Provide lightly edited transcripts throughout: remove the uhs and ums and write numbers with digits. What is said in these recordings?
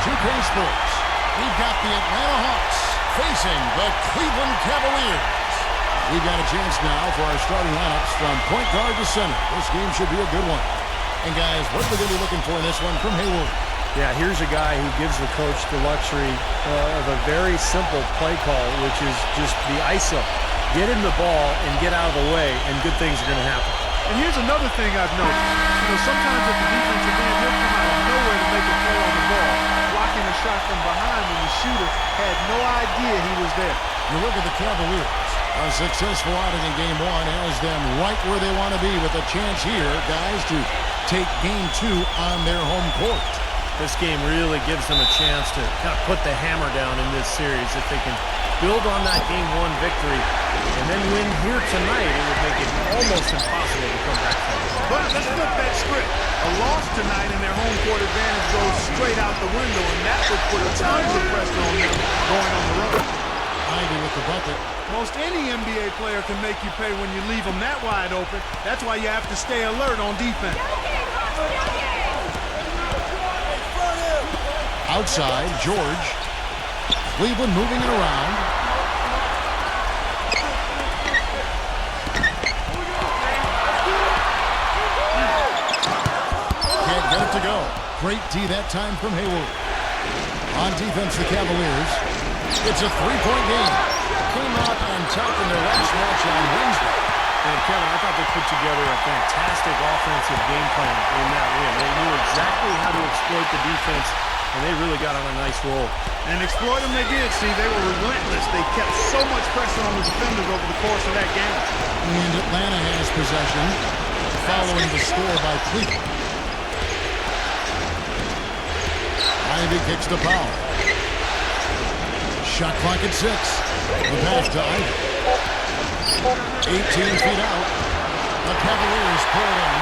2K Sports. We've got the Atlanta Hawks facing the Cleveland Cavaliers. We've got a chance now for our starting lineups from point guard to center. This game should be a good one. And guys, what are we going to be looking for in this one from Hayward? Yeah, here's a guy who gives the coach the luxury of a very simple play call, which is just the ISO. Get him the ball and get out of the way, and good things are going to happen. And here's another thing I've noticed. Sometimes at the defensive end, he'll come out of nowhere to make a play on the ball, blocking a shot from behind when the shooter had no idea he was there. You look at the Cavaliers. A successful outing in Game 1 has them right where they want to be with a chance here, guys, to take Game 2 on their home court. This game really gives them a chance to kind of put the hammer down in this series. If they can build on that Game 1 victory and then win here tonight, it would make it almost impossible to come back from it. But let's flip that script. A loss tonight and their home court advantage goes straight out the window, and that would put tons of pressure on them going on the road. Ivy with the bucket. Most any NBA player can make you pay when you leave them that wide open. That's why you have to stay alert on defense. Outside, George. Cleveland moving it around. Can't get it to go. Great D that time from Hayward. On defense, the Cavaliers. It's a three-point game. Came out on top in their last match on Wednesday. And Kevin, I thought they put together a fantastic offensive game plan in that win. They knew exactly how to exploit the defense, and they really got on a nice roll. And exploit them they did, see. They were relentless. They kept so much pressure on the defenders over the course of that game. And Atlanta has possession following the score by Cleveland. Ivy kicks the foul. Shot clock at 6. The pass to Ivy. 18 feet out. The Cavaliers pull it in.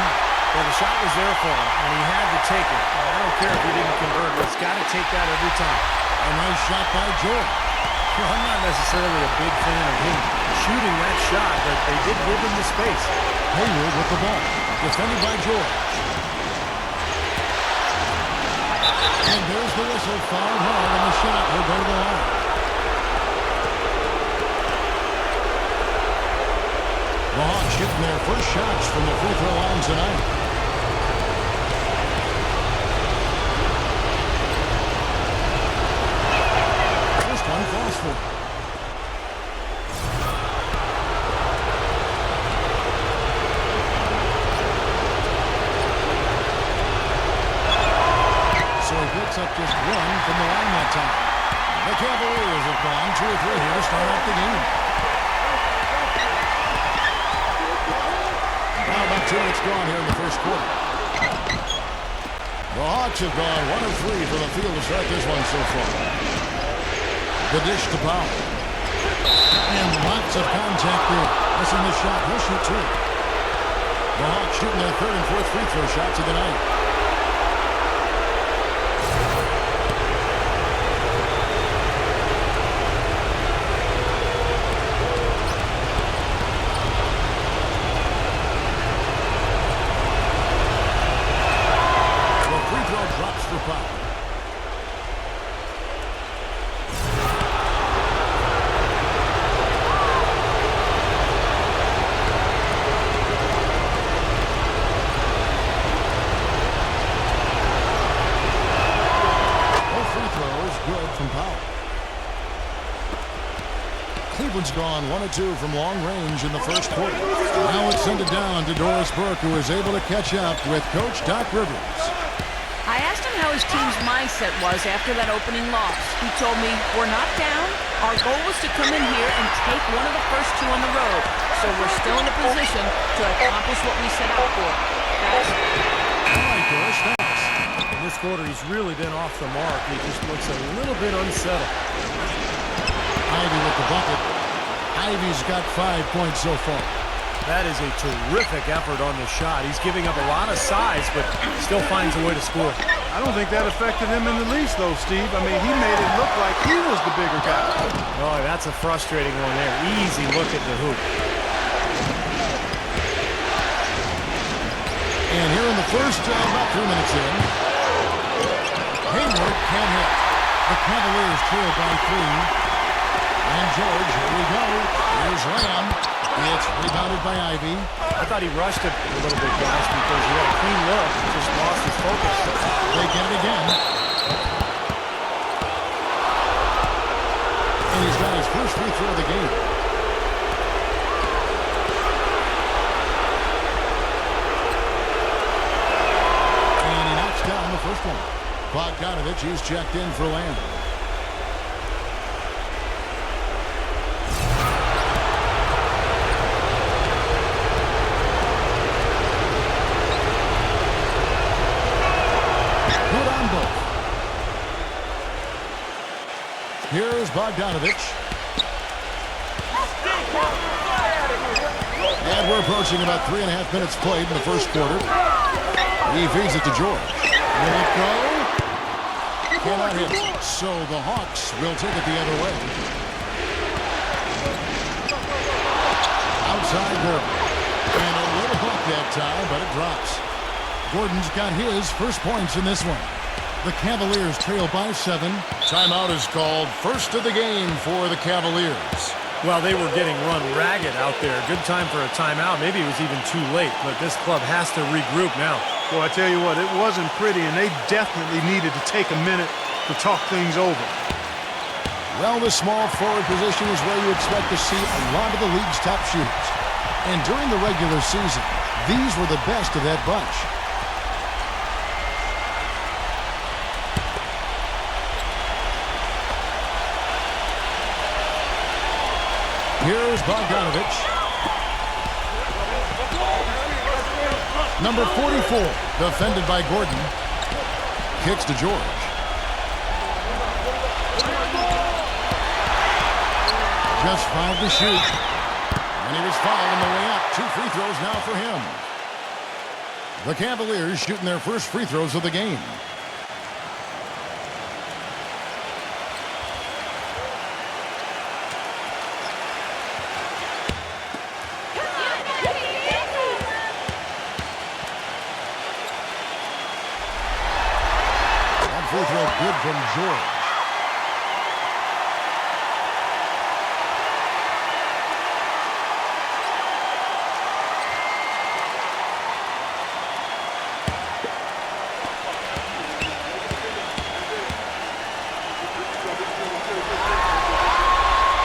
Well, the shot was there for him, and he had to take it. I don't care if he didn't convert. He's got to take that every time. A nice shot by George. Well, I'm not necessarily a big fan of him shooting that shot, but they did give him the space. Hayward with the ball. Defended by George. And there's the whistle. Fouled hard on the shot. He'll go to the line. The Hawks shooting their first shots from the free throw line tonight. First one falls for. So he picks up just one from the line that time. The Cavaliers have gone 2 or 3 here to start off the game. Now about 2 minutes gone here in the first quarter. The Hawks have gone 1 of 3 from the field to start this one so far. The dish to Powell. And lots of contact there. Missing the shot. He'll shoot 2. The Hawks shooting their 3rd and 4th free throw shots of the night. Cleveland's gone 1 of 2 from long range in the first quarter. Now it's sent it down to Doris Burke, who is able to catch up with Coach Doc Rivers. I asked him how his team's mindset was after that opening loss. He told me, we're not down. Our goal was to come in here and take one of the first 2 on the road. So we're still in a position to accomplish what we set out for. Guys? All right, Doris, thanks. In this quarter, he's really been off the mark. He just looks a little bit unsettled. Ivy with the bucket. Ivy's got 5 points so far. That is a terrific effort on the shot. He's giving up a lot of size, but still finds a way to score. I don't think that affected him in the least, though, Steve. I mean, he made it look like he was the bigger guy. Oh, that's a frustrating one there. Easy look at the hoop. And here in the first, about 3 minutes in, Hayward can hit. The Cavaliers trail by 3. And George, here we go. Here's Lamb. It's rebounded by Ivy. I thought he rushed it a little bit, guys, because he had a clean look. He just lost his focus. They get it again. And he's got his first free throw of the game. And he knocks down the first one. Bogdanovich, he's checked in for Lamb. Here's Bogdanovich. And we're approaching about 3.5 minutes played in the first quarter. He feeds it to George. Will it go? Cannot hit. So the Hawks will take it the other way. Outside Gordon. And a little hook that time, but it drops. Gordon's got his first points in this one. The Cavaliers trail by 7. Timeout is called. First of the game for the Cavaliers. Well, they were getting run ragged out there. Good time for a timeout. Maybe it was even too late, but this club has to regroup now. Well, I tell you what, it wasn't pretty, and they definitely needed to take a minute to talk things over. Well, the small forward position is where you expect to see a lot of the league's top shooters. And during the regular season, these were the best of that bunch. Here's Bogdanovich. Number 44, defended by Gordon. Kicks to George. Just 5 to shoot. And he was fouled on the way up. 2 free throws now for him. The Cavaliers shooting their first free throws of the game. Free throw good from George.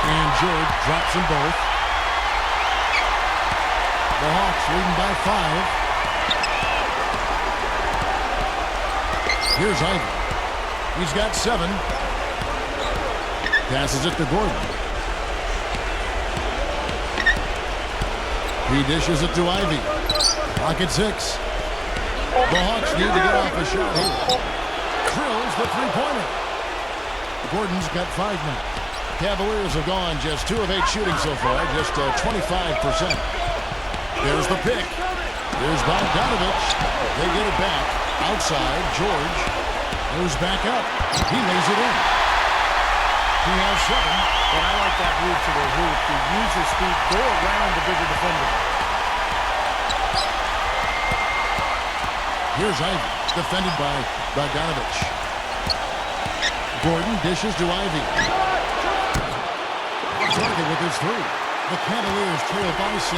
And George drops them both. The Hawks leading by 5. Here's Ivy. He's got 7. Passes it to Gordon. He dishes it to Ivy. Pocket 6. The Hawks need to get off a shot here. Drills the three-pointer. Gordon's got 5 now. Cavaliers have gone just 2 of 8 shooting so far, just 25%. There's the pick. There's Bogdanovich. They get it back. Outside, George. Goes back up. He lays it in. He has 7. But I like that move to the hoop. To use your speed, go around the bigger defender. Here's Ivy, defended by Bogdanovich. Gordon dishes to Ivy. Target with his 3. The Cavaliers trail by 6.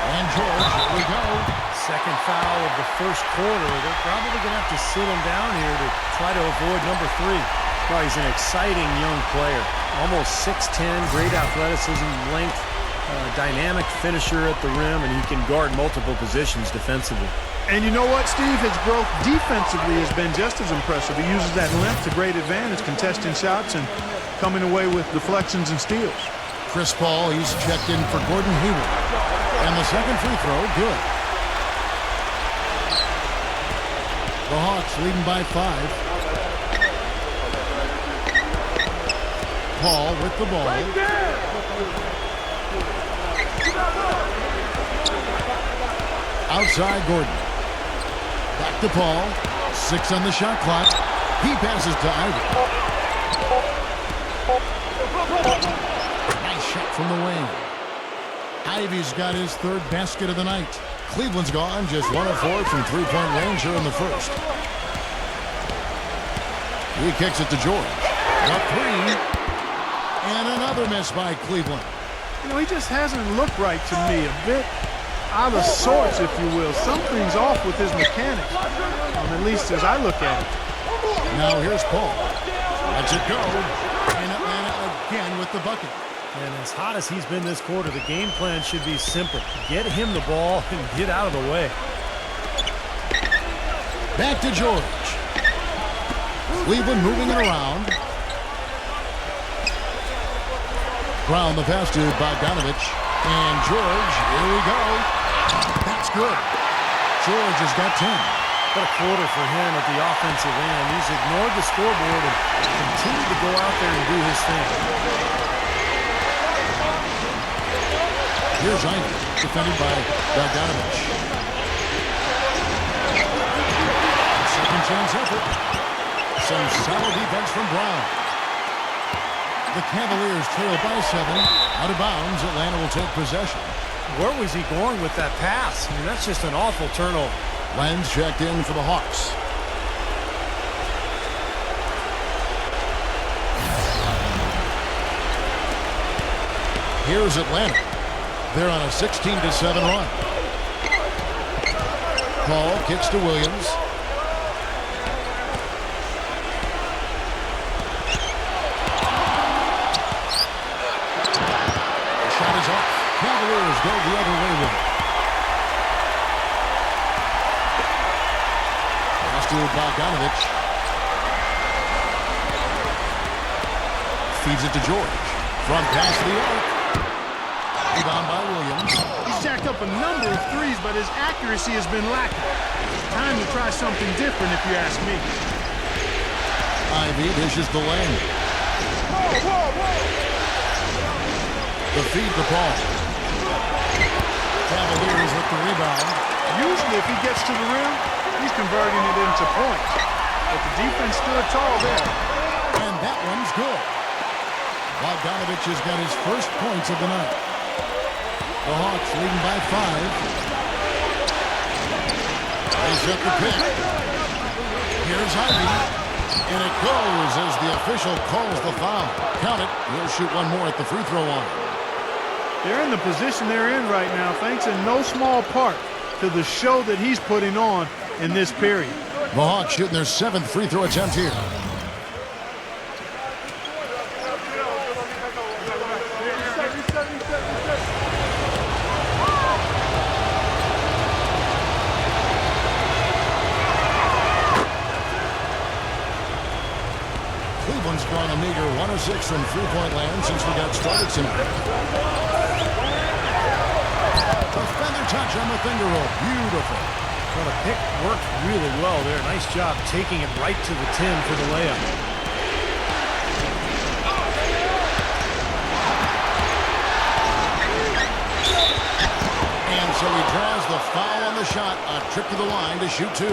And George, here we go. Second foul of the first quarter. They're probably going to have to sit him down here to try to avoid number 3. Well, he's an exciting young player. Almost 6'10", great athleticism, length, dynamic finisher at the rim, and he can guard multiple positions defensively. And you know what, Steve? His growth defensively has been just as impressive. He uses that length to great advantage, contesting shots and coming away with deflections and steals. Chris Paul, he's checked in for Gordon Hayward. And the second free throw, good. The Hawks leading by 5. Paul with the ball. Outside Gordon. Back to Paul. 6 on the shot clock. He passes to Ivy. Nice shot from the wing. Ivy's got his 3rd basket of the night. Cleveland's gone just 1 of 4 from 3-point range here in the first. He kicks it to George. The three. And another miss by Cleveland. You know, he just hasn't looked right to me. A bit out of sorts, if you will. Something's off with his mechanics, at least as I look at it. Now here's Paul. Lets it go. And Atlanta again with the bucket. And as hot as he's been this quarter, the game plan should be simple. Get him the ball and get out of the way. Back to George. Cleveland moving it around. Brown the pass to Bogdanovich. And George, here we go. That's good. George has got 10. What a quarter for him at the offensive end. He's ignored the scoreboard and continued to go out there and do his thing. Here's Ivy, defended by Bogdanovich. Second chance effort. Some solid defense from Brown. The Cavaliers trail by 7. Out of bounds, Atlanta will take possession. Where was he going with that pass? I mean, that's just an awful turnover. Lenz checked in for the Hawks. Here's Atlanta. They're on a 16-7 run. Paul kicks to Williams. The shot is off. Cavaliers go the other way with it. Pass to Bogdanovich. Feeds it to George. Front pass to the arc. Rebound by Williams. He's jacked up a number of threes, but his accuracy has been lacking. Time to try something different, if you ask me. Ivy dishes the lane. The feed to Paul. Cavaliers with the rebound. Usually, if he gets to the rim, he's converting it into points. But the defense stood tall there. And that one's good. Bogdanovich has got his first points of the night. The Hawks leading by 5. They set the pick. Here's Ivy. And it goes as the official calls the foul. Count it. He'll shoot one more at the free throw line. They're in the position they're in right now, thanks in no small part to the show that he's putting on in this period. The Hawks shooting their 7th free throw attempt here. Cleveland's gone a meager 1 of 6 from three-point land since we got started tonight. The feather touch on the finger roll. Beautiful. Well, the pick worked really well there. Nice job taking it right to the 10 for the layup. And so he draws the foul on the shot. A trip to the line to shoot 2.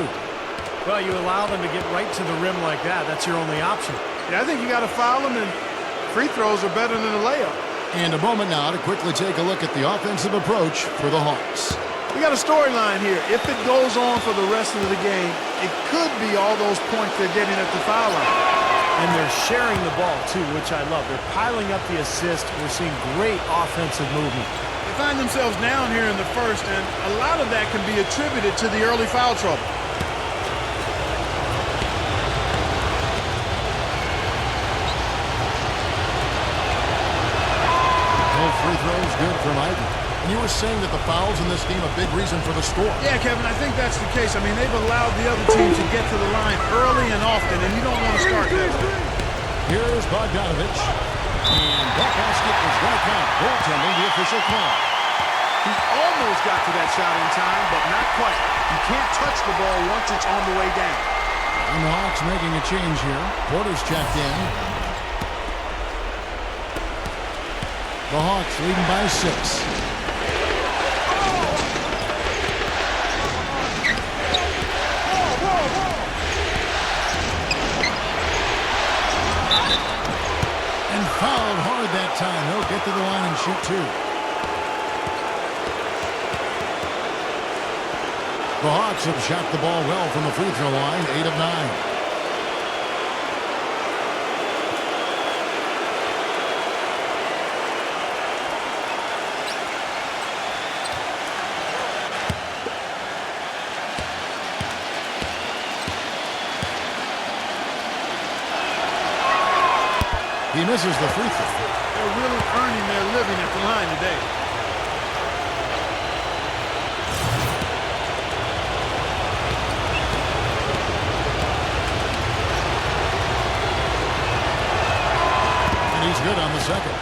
Well, you allow them to get right to the rim like that. That's your only option. Yeah, I think you got to foul him, and free throws are better than a layup. And a moment now to quickly take a look at the offensive approach for the Hawks. We got a storyline here. If it goes on for the rest of the game, it could be all those points they're getting at the foul line. And they're sharing the ball, too, which I love. They're piling up the assist. We're seeing great offensive movement. They find themselves down here in the first, and a lot of that can be attributed to the early foul trouble. Free throws good from Ivy. And you were saying that the fouls in this game a big reason for the score. Yeah, Kevin, I think that's the case. I mean, they've allowed the other team to get to the line early and often, and you don't want to start that way. Here's Bogdanovich. And that basket is going to count. Goaltending, the official call. He almost got to that shot in time, but not quite. You can't touch the ball once it's on the way down. And the Hawks making a change here. Porter's checked in. The Hawks leading by 6. And fouled hard that time. He'll get to the line and shoot 2. The Hawks have shot the ball well from the free throw line, 8 of 9. He misses the free throw. They're really earning their living at the line today. And he's good on the second.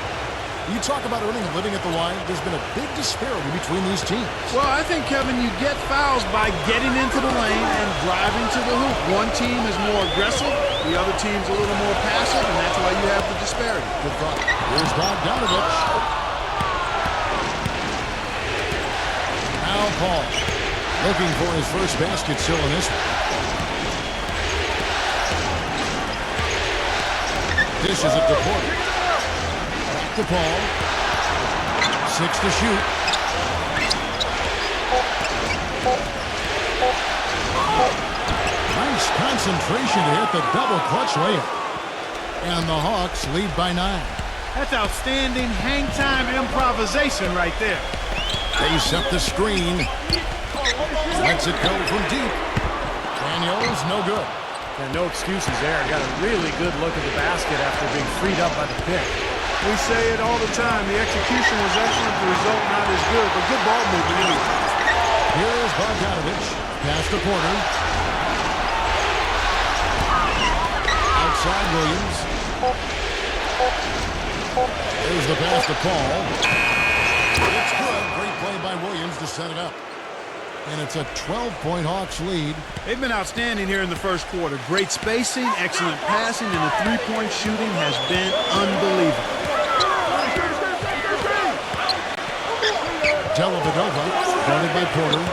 You talk about earning a living at the line, there's been a big disparity between these teams. Well, I think, Kevin, you get fouls by getting into the lane and driving to the hoop. One team is more aggressive, the other team's a little more passive, and that's why you have the disparity. Good thought. Here's Bogdanovich. Now Paul. Looking for his first basket still in this one. Dishes it to Porter. Back to Paul. 6 to shoot. Nice concentration to hit the double clutch layup. And the Hawks lead by 9. That's outstanding hang-time improvisation right there. They set the screen. Lets it go from deep. Daniels, no good. And no excuses there. Got a really good look at the basket after being freed up by the pick. We say it all the time. The execution was excellent, the result not as good, but good ball movement anyway. Here's Bogdanovich. Pass to Porter. Outside Williams. There's the pass to Paul. It's good. Great play by Williams to set it up. And it's a 12-point Hawks lead. They've been outstanding here in the first quarter. Great spacing, excellent passing, and the three-point shooting has been unbelievable. Dellavedova, guarded by Porter.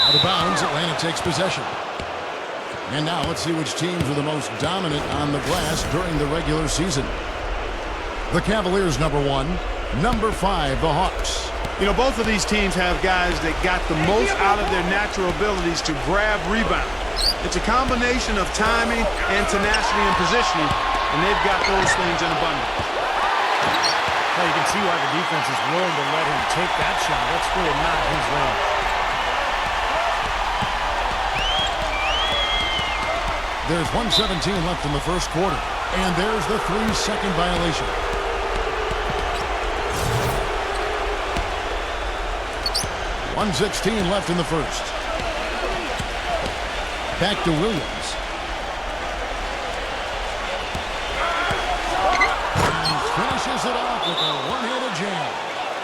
Out of bounds, Atlanta takes possession. And now let's see which teams are the most dominant on the glass during the regular season. The Cavaliers, number 1. Number 5, the Hawks. You know, both of these teams have guys that got the most out of their natural abilities to grab rebounds. It's a combination of timing and tenacity and positioning, and they've got those things in abundance. Well, you can see why the defense is willing to let him take that shot. That's really not his range. There's 1:17 left in the first quarter, and there's the 3-second violation. 1:16 left in the first. Back to Williams. And finishes it off with a one-handed jam.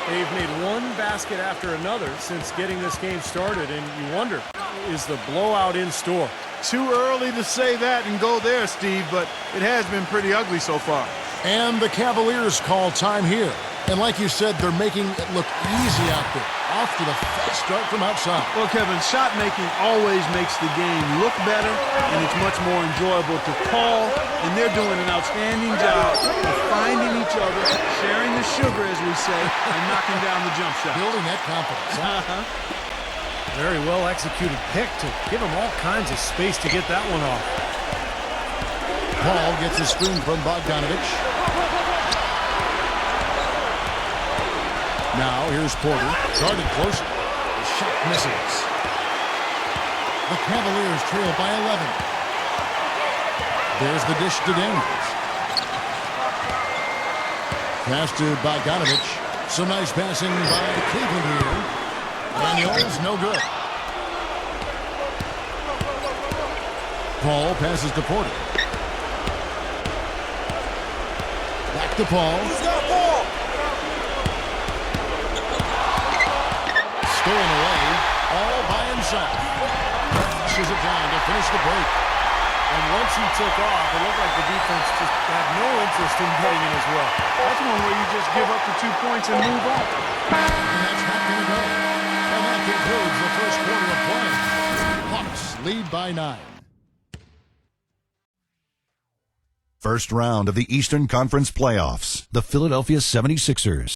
They've made one basket after another since getting this game started, and you wonder, is the blowout in store? Too early to say that and go there, Steve, but it has been pretty ugly so far. And the Cavaliers call time here. And like you said, they're making it look easy out there. Off to the fast start from outside. Well, Kevin, shot making always makes the game look better, and it's much more enjoyable to call. And they're doing an outstanding job of finding each other, sharing the sugar, as we say, and knocking down the jump shot. Building that confidence. Very well executed pick to give him all kinds of space to get that one off. Paul gets a screen from Bogdanovich. Now here's Porter, guarded closely. The shot misses. The Cavaliers trail by 11. There's the dish to Daniels. Pass to Bogdanovich. Some nice passing by Cleveland here. Daniels, no good. Paul passes to Porter. Back to Paul. Stolen away, all by himself. Pushes it down to finish the break. And once he took off, it looked like the defense just had no interest in getting in as well. That's one where you just give up the 2 points and move on. And that's not going to go. And that concludes the first quarter of play. Hawks lead by 9. First round of the Eastern Conference playoffs. The Philadelphia 76ers.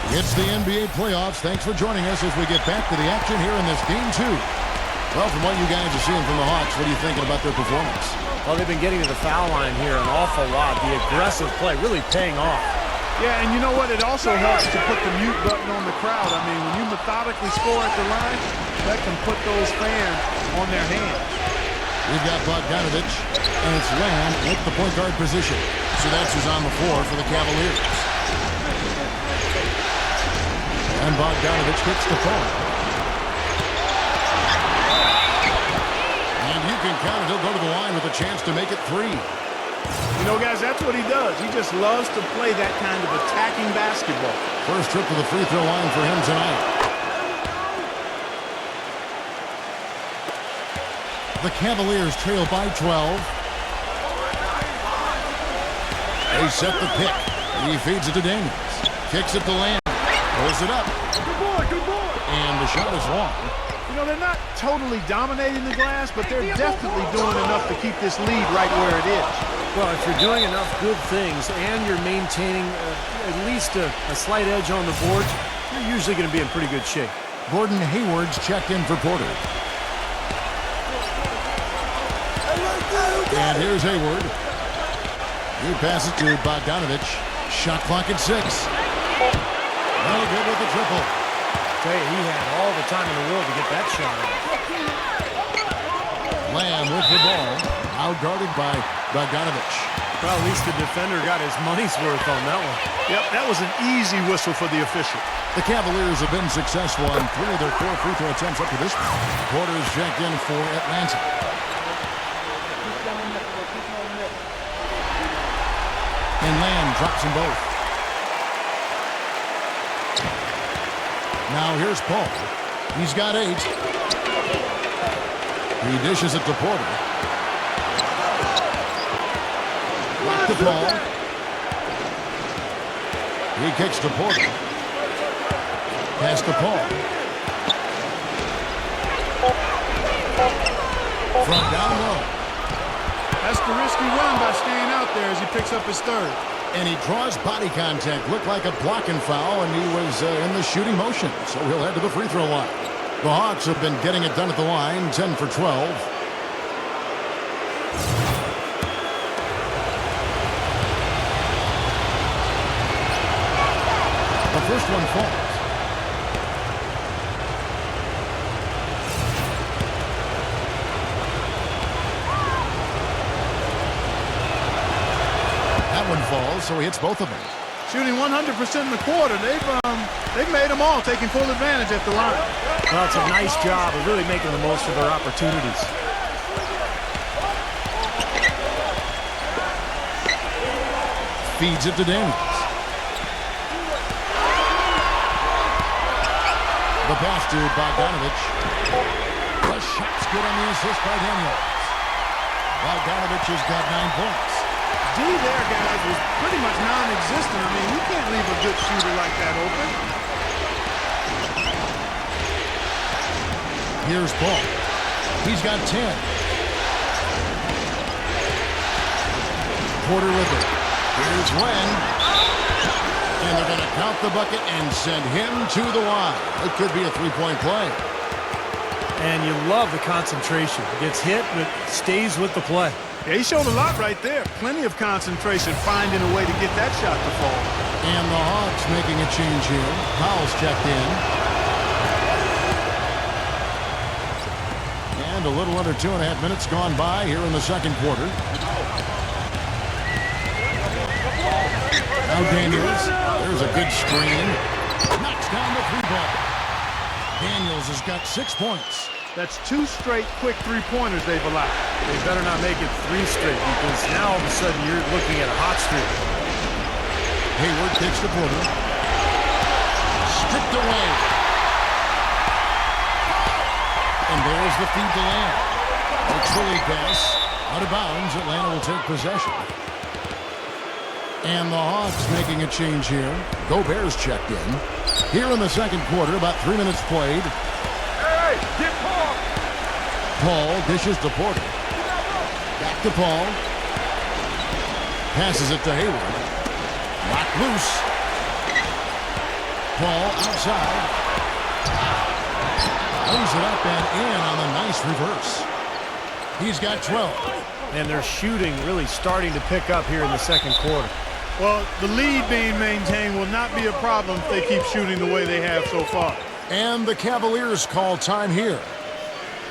It's the NBA playoffs. Thanks for joining us as we get back to the action here in this game 2. Well, from what you guys are seeing from the Hawks, what are you thinking about their performance? Well, they've been getting to the foul line here an awful lot. The aggressive play really paying off. Yeah, and you know what? It also helps to put the mute button on the crowd. I mean, when you methodically score at the line, that can put those fans on their hands. We've got Bogdanovich, and it's Lamb at the point guard position. So that's who's on the floor for the Cavaliers. And Bogdanovich hits the phone. And you can count it. He'll go to the line with a chance to make it 3. You know, guys, that's what he does. He just loves to play that kind of attacking basketball. First trip to the free throw line for him tonight. The Cavaliers trail by 12. They set the pick. He feeds it to Daniels. Kicks it to Lamb. Pulls it up. Good boy. And the shot is long. You know, they're not totally dominating the glass, but they're definitely doing enough to keep this lead right where it is. Well, if you're doing enough good things and you're maintaining at least a slight edge on the board, you're usually going to be in pretty good shape. Gordon Hayward's checked in for Porter. And here's Hayward. He passes to Bogdanovich. Shot clock at 6. No good with the triple. Tell you, he had all the time in the world to get that shot off. Lamb with the ball. Out guarded by Bogdanovich. Well, at least the defender got his money's worth on that one. Yep, that was an easy whistle for the official. The Cavaliers have been successful on 3 of their 4 free throw attempts up to this point. Porter's checked in for Atlanta. And Lamb drops them both. Now here's Paul. He's got 8. He dishes it to Porter. Back to Paul. He kicks to Porter. Pass to Paul. From down low. That's the risky run by staying out there as he picks up his 3rd. And he draws body contact. Looked like a blocking foul, and he was in the shooting motion. So he'll head to the free throw line. The Hawks have been getting it done at the line, 10 for 12. The first one falls. One falls, so he hits both of them. Shooting 100% in the quarter. They've made them all, taking full advantage at the line. Well, it's a nice job of really making the most of their opportunities. Feeds it to Daniels. The pass to Bogdanovich. The shot's good on the assist by Daniels. Bogdanovich has got 9 points. D there, guys, was pretty much non-existent. I mean, you can't leave a good shooter like that open. Here's Paul. He's got 10. Porter with it. Here's Len. And they're going to count the bucket and send him to the line. It could be a 3-point play. And you love the concentration. Gets hit, but stays with the play. Yeah, he showed a lot right there. Plenty of concentration, finding a way to get that shot to fall. And the Hawks making a change here. Powell's checked in. And a little under 2.5 minutes gone by here in the second quarter. Now Daniels. There's a good screen. Knocks down the 3-ball. Daniels has got 6 points. That's 2 straight quick 3-pointers they've allowed. They better not make it 3 straight, because now all of a sudden you're looking at a hot streak. Hayward kicks to Porter. Stripped away. And there's the feed to Lamb. Makes the lead pass. Out of bounds. Atlanta will take possession. And the Hawks making a change here. Gobert's checked in. Here in the second quarter, about 3 minutes played. Hey, get Paul! Paul dishes to Porter. Back to Paul. Passes it to Hayward. Locked loose. Paul outside. Throws it up and in on the nice reverse. He's got 12. And their shooting really starting to pick up here in the second quarter. Well, the lead being maintained will not be a problem if they keep shooting the way they have so far. And the Cavaliers call time here.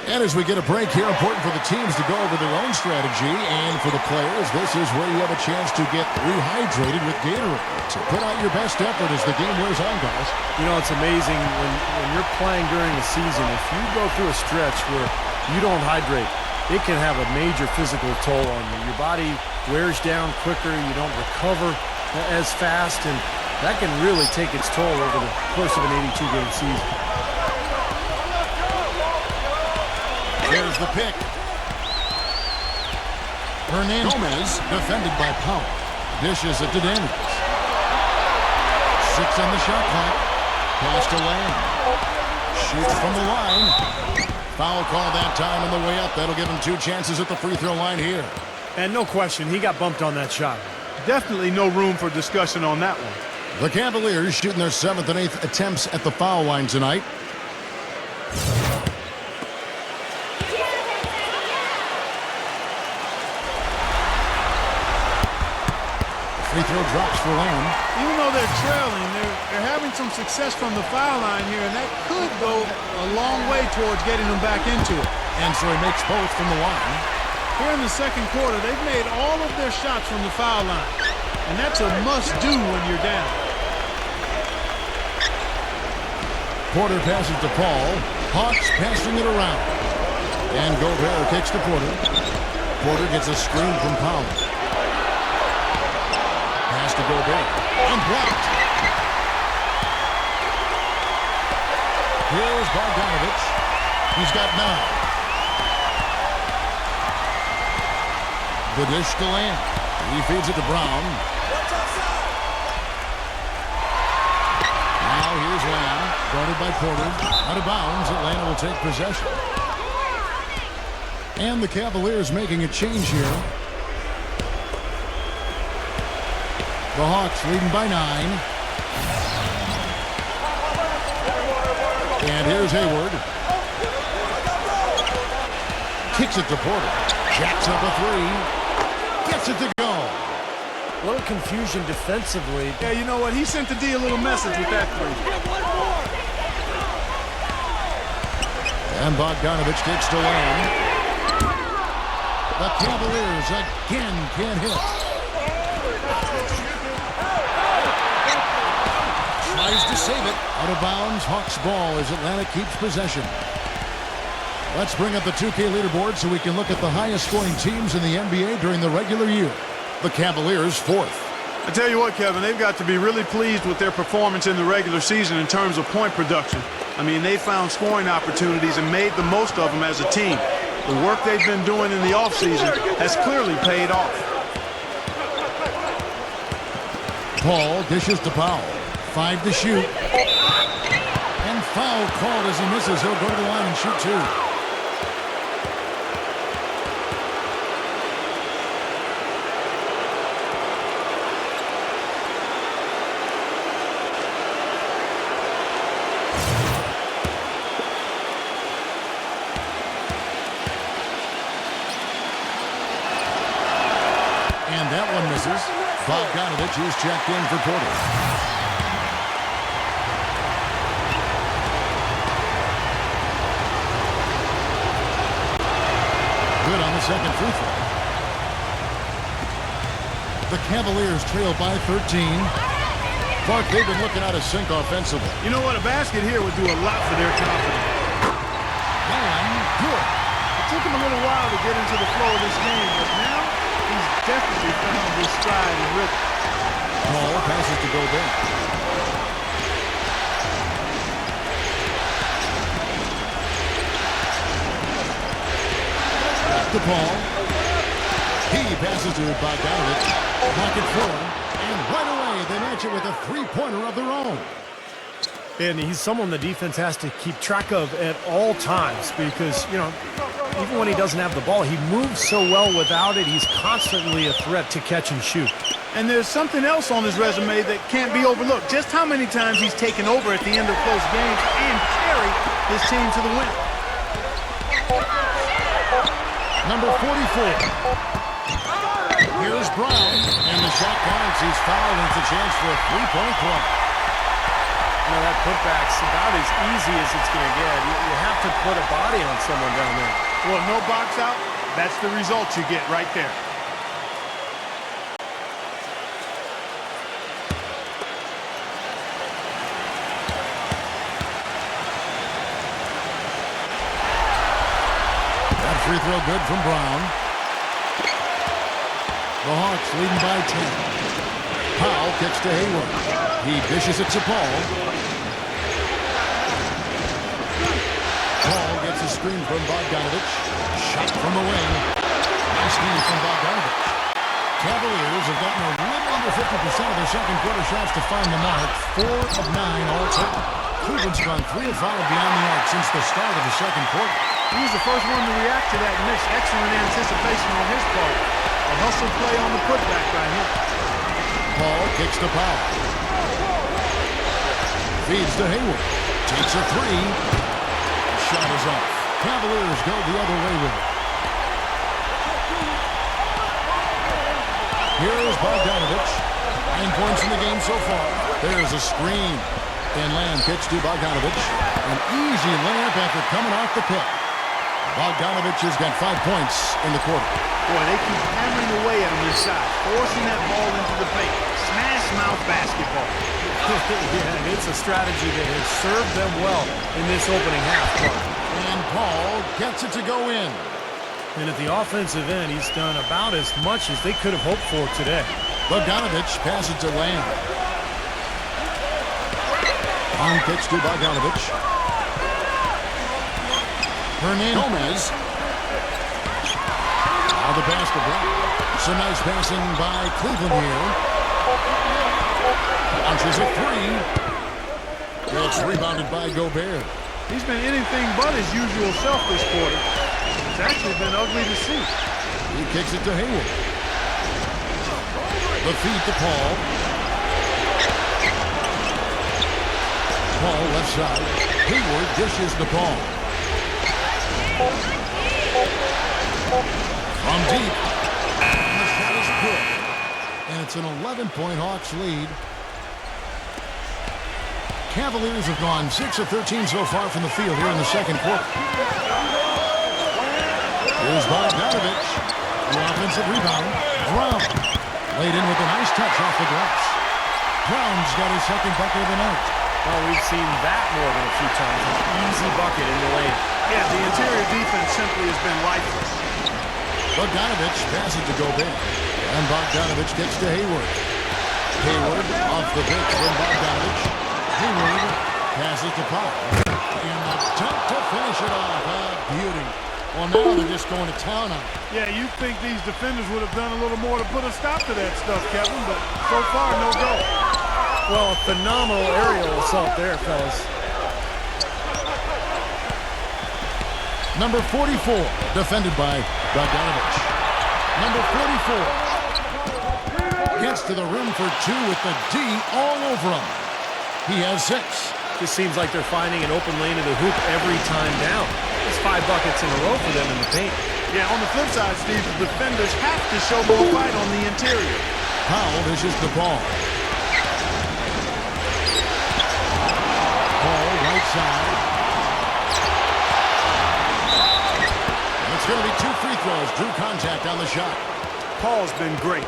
And as we get a break here, important for the teams to go over their own strategy. And for the players, this is where you have a chance to get rehydrated with Gatorade. So put out your best effort as the game wears on, guys. You know, it's amazing when you're playing during the season, if you go through a stretch where you don't hydrate, it can have a major physical toll on you. Your body wears down quicker, you don't recover as fast, and that can really take its toll over the course of an 82-game season. There's the pick. Hernandez Gomez defended by Powell. Dishes it to Daniels. 6 on the shot clock. Pass to Lamb. Shoots from the line. Foul call that time on the way up. That'll give him 2 chances at the free throw line here. And no question, he got bumped on that shot. Definitely no room for discussion on that one. The Cavaliers shooting their 7th and 8th attempts at the foul line tonight. Free throw drops for Lamb. Even though they're trailing, they're having some success from the foul line here, and that could go a long way towards getting them back into it. And so he makes both from the line. Here in the second quarter, they've made all of their shots from the foul line, and that's a must-do when you're down. Porter passes to Paul. Hawks passing it around. And Gobert kicks to Porter. Porter gets a screen from Powell. Pass to Gobert. Unblocked. Here's Bogdanovich. He's got 9. The dish to Lamb. He feeds it to Brown. Now here's Lamb. Guarded by Porter. Out of bounds. Atlanta will take possession. And the Cavaliers making a change here. The Hawks leading by 9. And here's Hayward. Kicks it to Porter. Jacks up a 3. Gets it to go. A little confusion defensively. Yeah, you know what? He sent the D a little message with that 3. And Bogdanovich takes to Lamb. The Cavaliers again can't hit. Tries to save it. Out of bounds. Hawks ball as Atlanta keeps possession. Let's bring up the 2K leaderboard so we can look at the highest scoring teams in the NBA during the regular year. The Cavaliers 4th. I tell you what, Kevin, they've got to be really pleased with their performance in the regular season in terms of point production. I mean, they found scoring opportunities and made the most of them as a team. The work they've been doing in the offseason has clearly paid off. Paul dishes to Powell. 5 to shoot. And foul called as he misses. He'll go to the line and shoot 2. And that one misses. Bogdanovich is checked in for Porter. Good on the second free throw. The Cavaliers trail by 13. Clark, they've been looking out of sync offensively. You know what? A basket here would do a lot for their confidence. And good. It took him a little while to get into the flow of this game, but now he's definitely found his stride and rhythm. Paul passes to Gobert. Back to Paul. He passes to Bogdanovich. Pocket 4. And right away they match it with a 3-pointer of their own. And he's someone the defense has to keep track of at all times because, you know, even when he doesn't have the ball, he moves so well without it. He's constantly a threat to catch and shoot. And there's something else on his resume that can't be overlooked. Just how many times he's taken over at the end of close games and carried his team to the win. Number 44. Here's Brown. And the shot counts. He's fouled, and it's a chance for a 3-point play. You know, that putback's about as easy as it's going to get. You have to put a body on someone down there. Well, no box out, that's the result you get right there. That free throw good from Brown. The Hawks leading by 10. Powell kicks to Hayward. He dishes it to Paul. Paul gets a screen from Bogdanovich. Shot from the wing. Nice steal from Bogdanovich. Cavaliers have gotten a little under 50% of their second quarter shots to find the mark. 4 of 9 all total. Cleveland's gone 3 of 5 beyond the arc since the start of the second quarter. He was the first one to react to that miss. Excellent anticipation on his part. A hustle play on the putback by him. Paul kicks to Powell. Feeds to Hayward. Takes a three. Shot is off. Cavaliers go the other way with it. Here's Bogdanovich. 9 points in the game so far. There's a screen. And Lamb kicks to Bogdanovich. An easy layup after coming off the pick. Bogdanovich has got 5 points in the quarter. Boy, they keep hammering away at him inside, forcing that ball into the paint. Smash mouth basketball. Yeah, it's a strategy that has served them well in this opening half. And Paul gets it to go in. And at the offensive end, he's done about as much as they could have hoped for today. Bogdanovich passes to Lamb. On kicks to Bogdanovich. Hernandez. Now the pass to Brown. Some nice passing by Cleveland here. Launches a three. It's rebounded by Gobert. He's been anything but his usual self this quarter. It's actually been ugly to see. He kicks it to Hayward. The feed to Paul. Paul left side. Hayward dishes the Paul. From deep. And the shot is good. And it's an 11-point Hawks lead. Cavaliers have gone 6 of 13 so far from the field here in the second quarter. Here's Bogdanovich. The offensive rebound. Brown. Laid in with a nice touch off the glass. Brown's got his second bucket of the night. Well, we've seen that more than a few times. An easy bucket in the lane. Yeah, the interior defense simply has been lifeless. Bogdanovich passes to Gobert. And Bogdanovich gets to Hayward. Hayward off the bench from Bogdanovich. Hayward passes to Powell. And a attempt to finish it off. Beauty. Well, now they're just going to town on it. Yeah, you'd think these defenders would have done a little more to put a stop to that stuff, Kevin, but so far, no go. Well, a phenomenal aerial assault there, fellas. Number 44, defended by Bogdanovich. Number 44 gets to the rim for two with the D all over him. He has 6. Just seems like they're finding an open lane in the hoop every time down. It's 5 buckets in a row for them in the paint. Yeah, on the flip side, Steve, the defenders have to show more fight on the interior. Powell dishes the ball. Paul, right side. It's going to be 2 free throws. Drew contact on the shot. Paul's been great.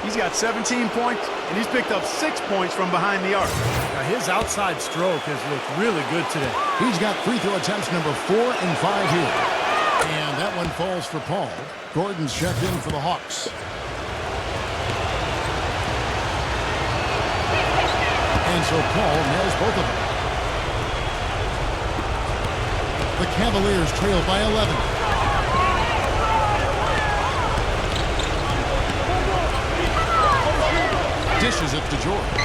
He's got 17 points, and he's picked up 6 points from behind the arc. Now, his outside stroke has looked really good today. He's got free throw attempts number 4 and 5 here. And that one falls for Paul. Gordon's checked in for the Hawks. And so Paul nails both of them. The Cavaliers trail by 11. Dishes it to George.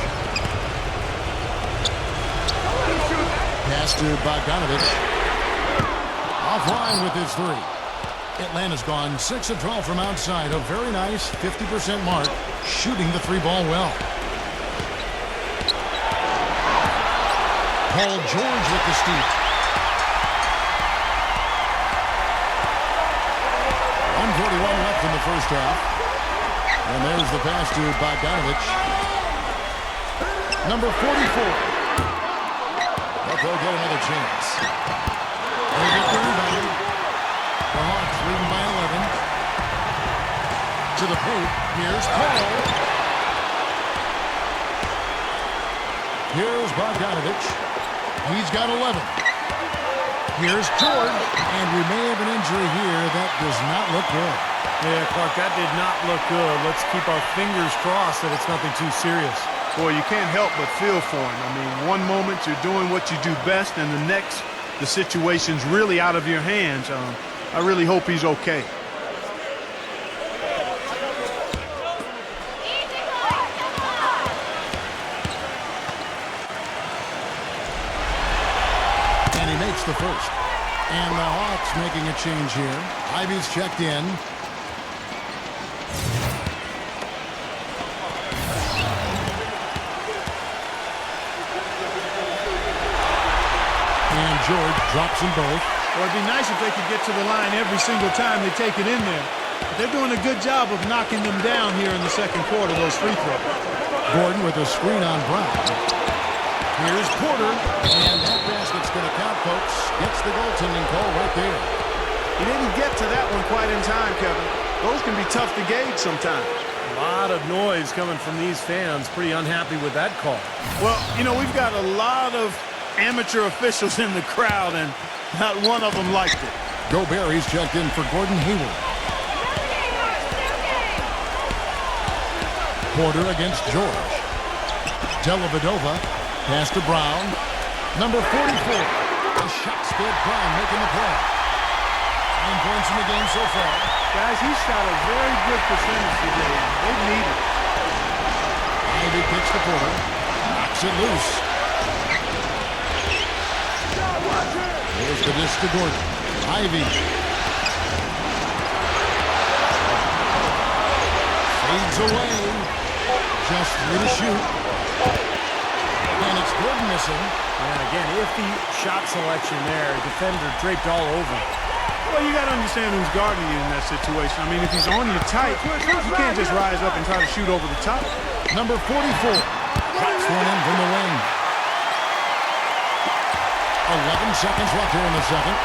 Pass to Bogdanovich. Offline with his 3. Atlanta's gone 6 of 12 from outside. A very nice 50% mark, shooting the 3-ball well. Paul George with the steal. 1:41 left in the first half. And there's the pass to Bogdanovich. Number 44 if they'll get another chance. They get the rebound. The Hawks leading by 11. To the paint. Here's Paul. Here's Bogdanovich. He's got 11. Here's George. And we may have an injury here. That does not look good. Yeah, Clark, that did not look good. Let's keep our fingers crossed that it's nothing too serious. Boy, you can't help but feel for him. I mean, one moment you're doing what you do best, and the next, the situation's really out of your hands. I really hope he's okay. And he makes the first. And the Hawks making a change here. Ivy's checked in. And George drops them both. Well, it'd be nice if they could get to the line every single time they take it in there. But they're doing a good job of knocking them down here in the second quarter, those free throws. Gordon with a screen on Brown. Here's Porter. And that basket's going to count, folks. Gets the goaltending call right there. He didn't get to that one quite in time, Kevin. Those can be tough to gauge sometimes. A lot of noise coming from these fans. Pretty unhappy with that call. Well, you know, we've got a lot of amateur officials in the crowd, and not one of them liked it. Gobert, he's checked in for Gordon Hayward. Porter against George. Dellavedova, pass to Brown. Number 44. The shot's good. Brown making the play. 9 points in the game so far. Guys, he shot a very good percentage today. They need it. Ivy picks to Porter. Knocks it loose. There's the dish to Gordon. Ivy. Fades away. Just 3 to shoot. And it's Gordon missing. And again, iffy shot selection there. Defender draped all over. Well, you got to understand who's guarding you in that situation. I mean, if he's on you tight, you can't just rise up and try to shoot over the top. Number 44. Drops one in from the wing. 11 seconds left here in the second.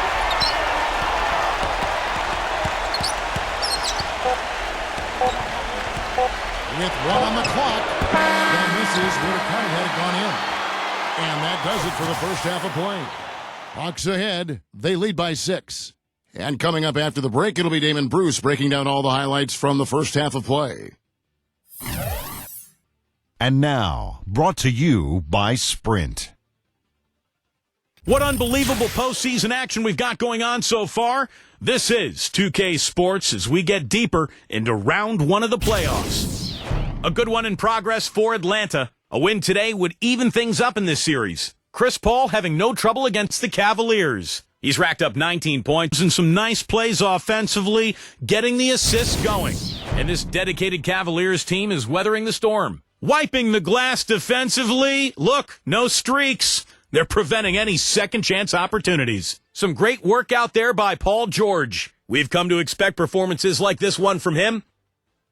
With 1 on the clock. And this is where the count had gone in. And that does it for the first half of play. Hawks ahead. They lead by 6. And coming up after the break, it'll be Damon Bruce breaking down all the highlights from the first half of play. And now, brought to you by Sprint. What unbelievable postseason action we've got going on so far. This is 2K Sports as we get deeper into round 1 of the playoffs. A good one in progress for Atlanta. A win today would even things up in this series. Chris Paul having no trouble against the Cavaliers. He's racked up 19 points and some nice plays offensively, getting the assists going. And this dedicated Cavaliers team is weathering the storm. Wiping the glass defensively. Look, no streaks. They're preventing any second-chance opportunities. Some great work out there by Paul George. We've come to expect performances like this one from him.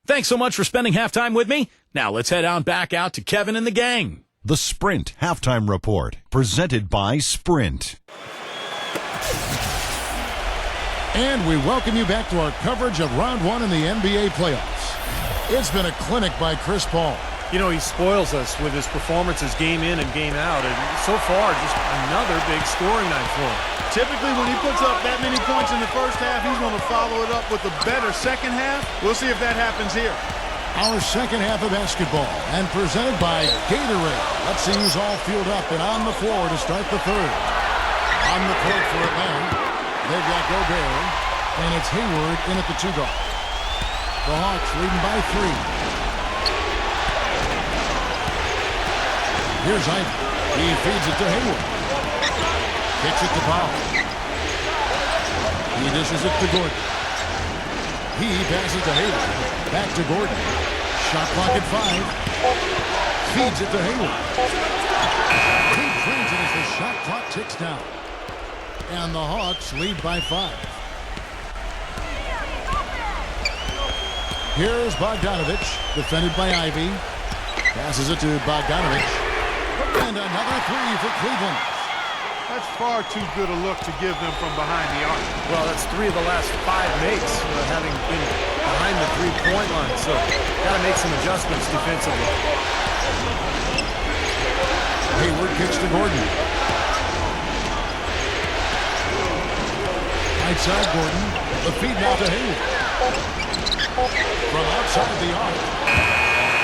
Thanks so much for spending halftime with me. Now let's head on back out to Kevin and the gang. The Sprint Halftime Report, presented by Sprint. And we welcome you back to our coverage of round 1 in the NBA playoffs. It's been a clinic by Chris Paul. You know, he spoils us with his performances game in and game out. And so far, just another big scoring night for him. Typically, when he puts up that many points in the first half, he's going to follow it up with a better second half. We'll see if that happens here. Our second half of basketball, and presented by Gatorade. Let's see who's all fueled up and on the floor to start the third. On the court for Atlanta, they've got Gobert, and it's Hayward in at the 2 guard. The Hawks leading by 3. Here's Ivy. He feeds it to Hayward. Kicks it to Powell. He dishes it to Gordon. He passes to Hayward. Back to Gordon. Shot clock at 5. Feeds it to Hayward. He drains it as the shot clock ticks down. And the Hawks lead by 5. Here's Bogdanovich, defended by Ivy. Passes it to Bogdanovich. And another 3 for Cleveland. That's far too good a look to give them from behind the arc. Well, that's 3 of the last 5 makes, having been behind the three-point line. So, got to make some adjustments defensively. Hayward kicks to Gordon. Right side, Gordon. The feed now to Hayward. From outside the arc.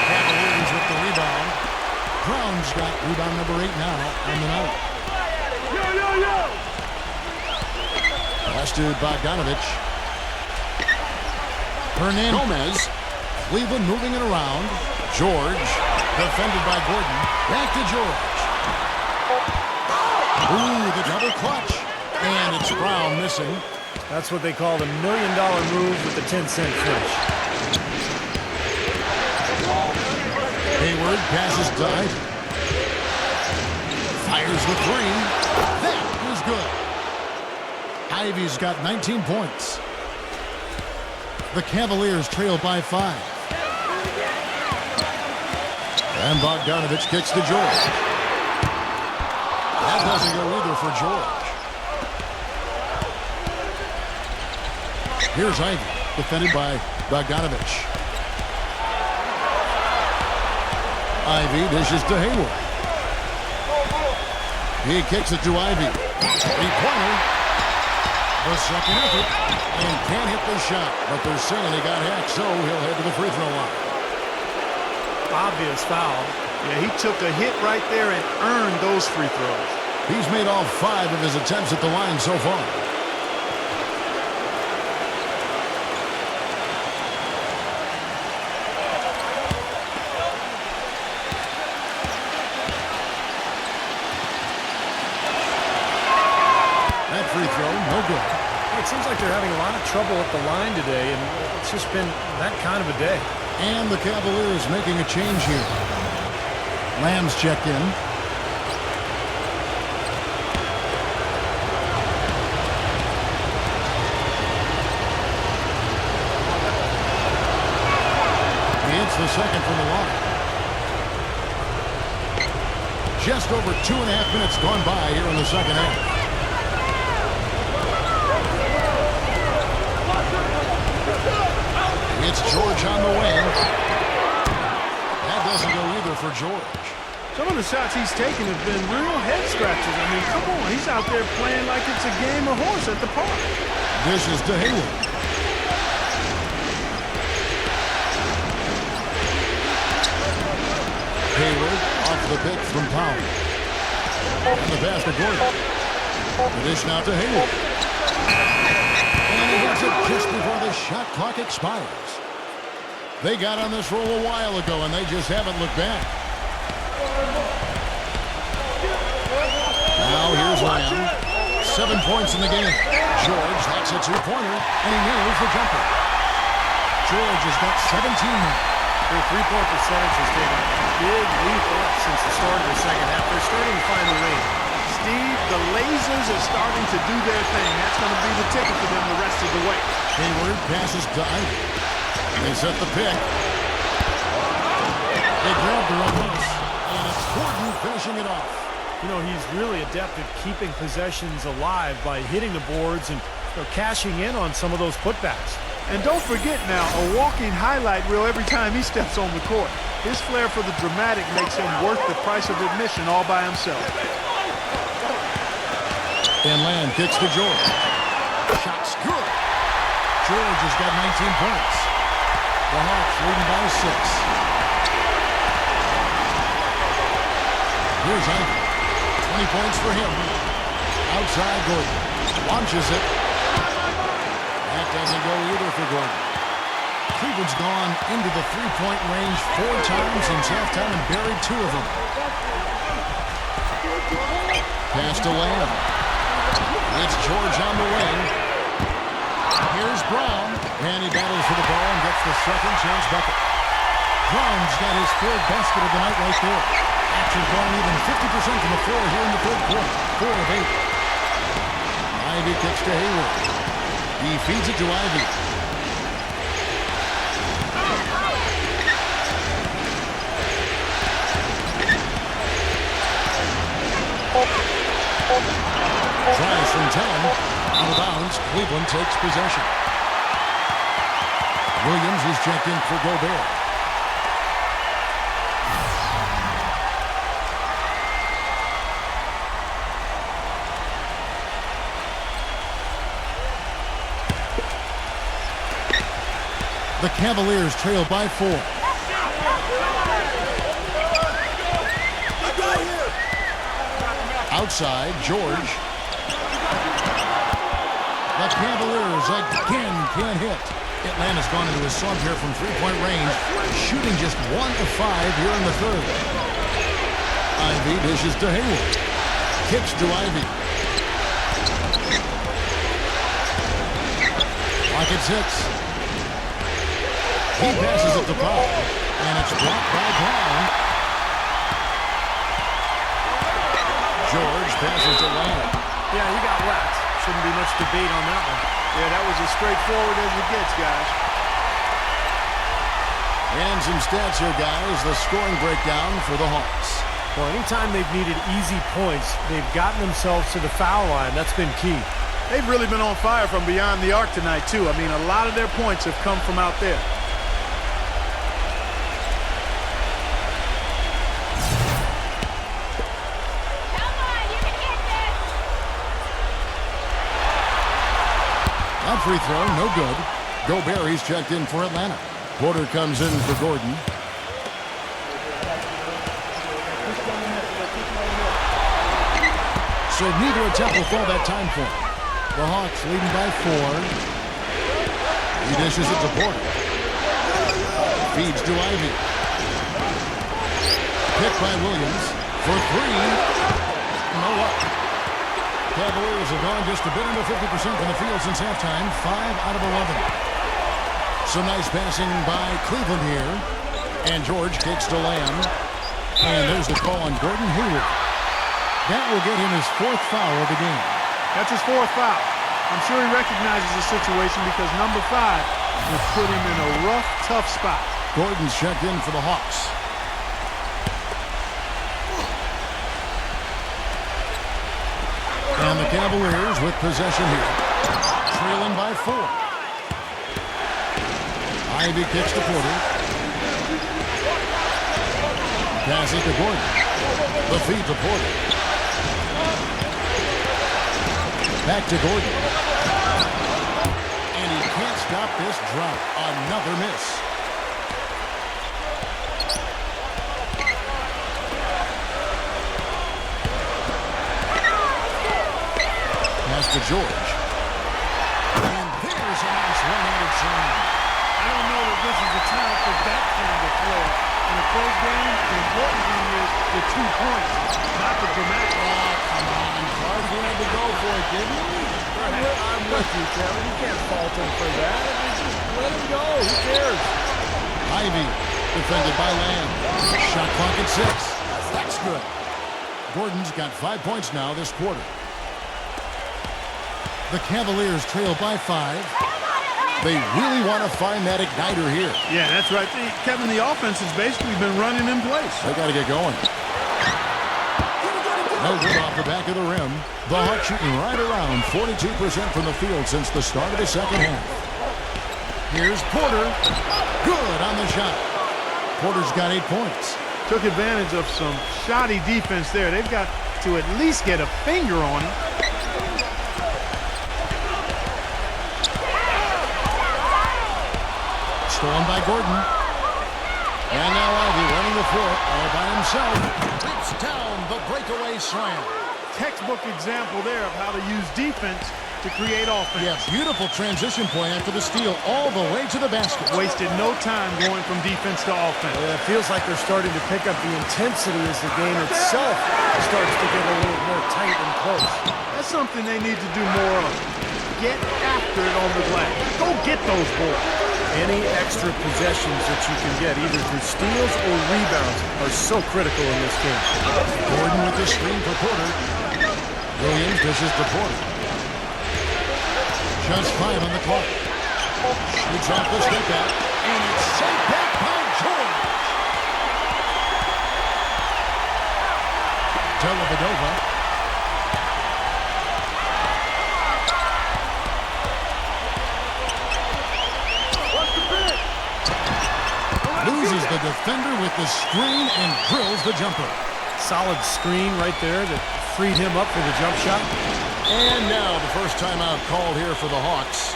Cavaliers with the rebound. Brown's got rebound number 8 now on the night. Pass to Bogdanovich. Hernandez. Gomez. Cleveland moving it around. George. Defended by Gordon. Back to George. Ooh, the double clutch. And it's Brown missing. That's what they call the $1 million move with the 10-cent finish. Hayward passes to Ivy. Fires the 3. That is good. Ivy's got 19 points. The Cavaliers trail by 5. And Bogdanovich kicks to George. That doesn't go either for George. Here's Ivy, defended by Bogdanovich. Ivy dishes to Hayward. He kicks it to Ivy. Three-pointer. The second effort. And can't hit the shot. But they're saying he got hacked, so he'll head to the free throw line. Obvious foul. Yeah, he took a hit right there and earned those free throws. He's made all 5 of his attempts at the line so far. Free throw, no good. It seems like they're having a lot of trouble at the line today, and it's just been that kind of a day. And the Cavaliers making a change here. Lamb's checked in. It's the second from the line. Just over 2.5 minutes gone by here in the second half. It's George on the wing. That doesn't go either for George. Some of the shots he's taken have been real head scratchers. I mean, come on. He's out there playing like it's a game of horse at the park. Dishes to Hayward. Hayward off the pick from Powell. And the pass to Gordon. The dish now to Hayward. And he hits it just before the shot clock expires. They got on this roll a while ago, and they just haven't looked back. Now here's Lamb. 7 points in the game. George, that's a 2-pointer, and he nails the jumper. George has got 17 now. Their three-point percentage has taken a big leap up since the start of the second half. They're starting to find the lane. Steve, the lasers are starting to do their thing. That's going to be the ticket for them the rest of the way. Hayward passes to Ivy. They set the pick. They grab the run miss. And it's Gordon finishing it off. You know, he's really adept at keeping possessions alive by hitting the boards and cashing in on some of those putbacks. And don't forget now, a walking highlight reel every time he steps on the court. His flair for the dramatic makes him worth the price of admission all by himself. And Lamb kicks to George. Shot's good. George has got 19 points. The Hawks leading by 6. Here's Ivy. 20 points for him. Outside Gordon. Launches it. That doesn't go either for Gordon. Cleveland's gone into the three-point range 4 times since halftime and buried 2 of them. Pass to Lamb. It's George on the wing. Here's Brown. And he battles for the ball and gets the second chance bucket. Brown's got his 3rd basket of the night right there. Action going even 50% from the floor here in the 3rd quarter. 4 of 8. Ivy kicks to Hayward. He feeds it to Ivy. as Cleveland takes possession. Williams is checked in for Gobert. The Cavaliers trail by 4. Outside, George. The Cavaliers again can't hit. Atlanta's gone into a slump here from three-point range, shooting just 1 of 5 here in the third. Ivy dishes to Hayward. Kicks to Ivy. Rockets hits. He passes it to Powell, and it's blocked by Brown. George passes to Leonard. Yeah, he got whacked. Shouldn't be much debate on that one. Yeah, that was as straightforward as it gets, guys. And some stats here, guys. The scoring breakdown for the Hawks. Well, anytime they've needed easy points, they've gotten themselves to the foul line. That's been key. They've really been on fire from beyond the arc tonight, too. I mean, a lot of their points have come from out there. That free throw, no good. Gobert's checked in for Atlanta. Porter comes in for Gordon. So neither attempt will fall that time for him. The Hawks leading by 4. He dishes it to Porter. Feeds to Ivy. Picked by Williams for 3. No luck. Cavaliers have gone just a bit under 50% from the field since halftime. 5 out of 11. Some nice passing by Cleveland here. And George kicks to Lamb. And there's the call on Gordon Hayward. That will get him his 4th foul of the game. That's his 4th foul. I'm sure he recognizes the situation because number 5 will put him in a rough, tough spot. Gordon's checked in for the Hawks. And the Cavaliers with possession here. Trailing by 4. Ivy kicks to Porter. Passes to Gordon. The feed to Porter. Back to Gordon. And he can't stop this drought. Another miss. Pass to George. And there's a nice one-handed slam. I don't know that this is the time for that kind of play. In a close game, the important thing is the 2 points, not the dramatic. Oh, come on. Clark had to go for it, didn't he? I'm with you, Kevin. You can't fault him for that. I mean, just let him go. Who cares? Ivy defended by Lamb. Shot clock at 6. That's good. Gordon's got 5 points now this quarter. The Cavaliers trail by 5. They really want to find that igniter here. Yeah, that's right. Kevin, the offense has basically been running in place. They got to get going. No good off the back of the rim. The Hawks shooting right around 42% from the field since the start of the second half. Here's Porter. Good on the shot. Porter's got 8 points. Took advantage of some shoddy defense there. They've got to at least get a finger on him. Stolen by Gordon. And now Ivy running the floor all by himself. It's down the breakaway slam. Textbook example there of how to use defense to create offense. Yeah, beautiful transition play after the steal all the way to the basket. Wasted no time going from defense to offense. It feels like they're starting to pick up the intensity as the game itself starts to get a little more tight and close. That's something they need to do more of. Get after it on the glass. Go get those balls. Any extra possessions that you can get, either through steals or rebounds, are so critical in this game. Gordon with the screen for Porter. Williams dishes to Porter. Just 5 on the clock. Shoots off the step back, and it's sent back by George. Dellavedova. the defender with the screen and drills the jumper. Solid screen right there that freed him up for the jump shot. And now the first timeout called here for the Hawks.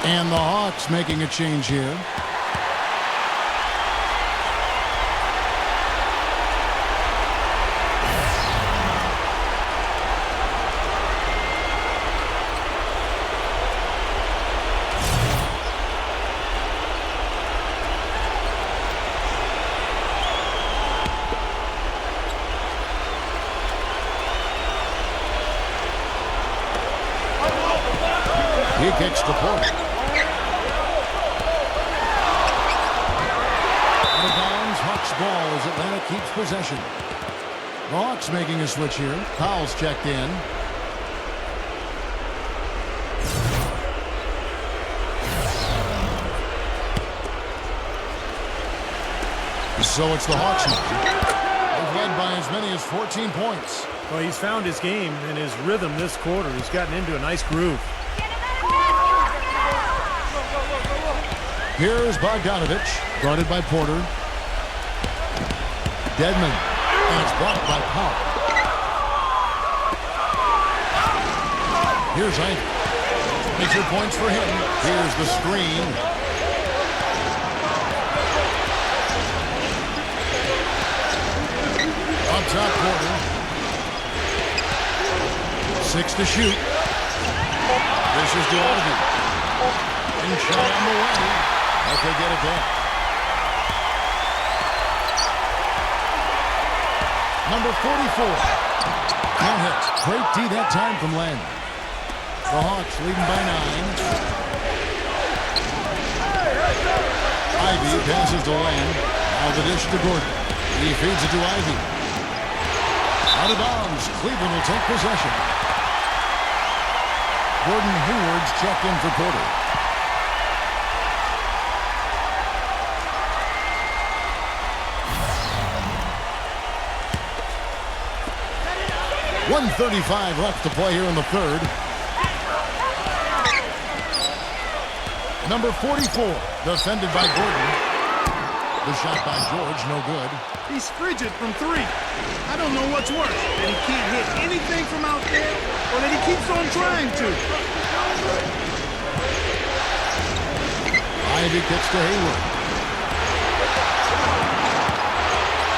And the Hawks making a change here. He kicks the point. Out of bounds, Hawks ball as Atlanta keeps possession. The Hawks making a switch here. Powell's checked in. So it's the Hawks now. They've led by as many as 14 points. Well, he's found his game and his rhythm this quarter. He's gotten into a nice groove. Here's Bogdanovich, guarded by Porter. Dedmon, and it's blocked by Powell. Here's Ivy. Major points for him. Here's the screen. Up top, Porter. 6 to shoot. This is to Ivy. And shot on the way. But they get it back. Number 44. No hit. Great D that time from Len. The Hawks leading by 9. Ivy passes to Len. Now the dish to Gordon. He feeds it to Ivy. Out of bounds. Cleveland will take possession. Gordon Hayward's checked in for Porter. 1:35 left to play here in the third. Number 44, defended by Gordon. The shot by George, no good. He's frigid from three. I don't know what's worse, that he can't hit anything from out there, or that he keeps on trying to. Ivy kicks to Hayward.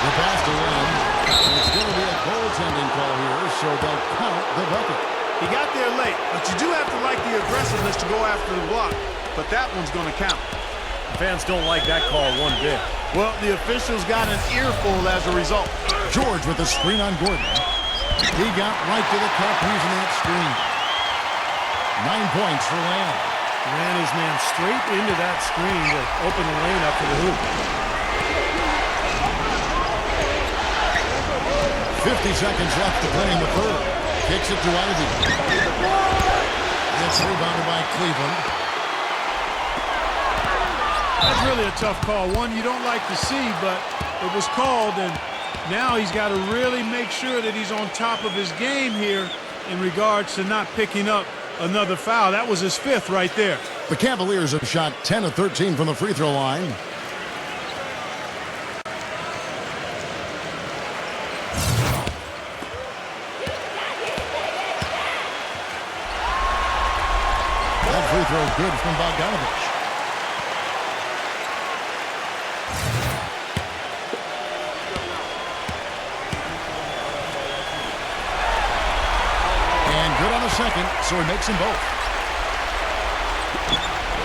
The pass to Len. It's going to be a goaltending call here, so they'll count the bucket. He got there late, but you do have to like the aggressiveness to go after the block. But that one's going to count. Fans don't like that call one bit. Well, the officials got an earful as a result. George with a screen on Gordon. He got right to the cup using that screen. 9 points for Lamb. Ran his man straight into that screen to open the lane up for the hoop. 50 seconds left to play in the third. Kicks it to Ivy. It's rebounded by Cleveland. That's really a tough call. One you don't like to see, but it was called, and now he's got to really make sure that he's on top of his game here in regards to not picking up another foul. That was his fifth right there. The Cavaliers have shot 10 of 13 from the free throw line. That free throw good from Bogdanovich. Second, so he makes them both.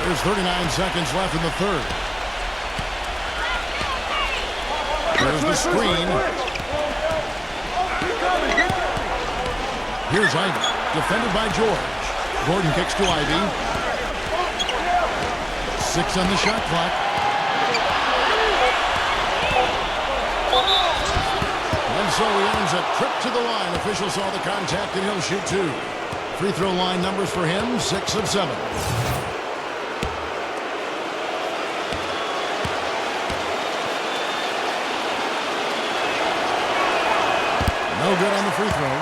There's 39 seconds left in the third. There's the screen. Here's Ivy, defended by George. Gordon kicks to Ivy. 6 on the shot clock. And so he earns a trip to the line. Official saw the contact and he'll shoot 2. Free throw line numbers for him, 6 of 7. No good on the free throw.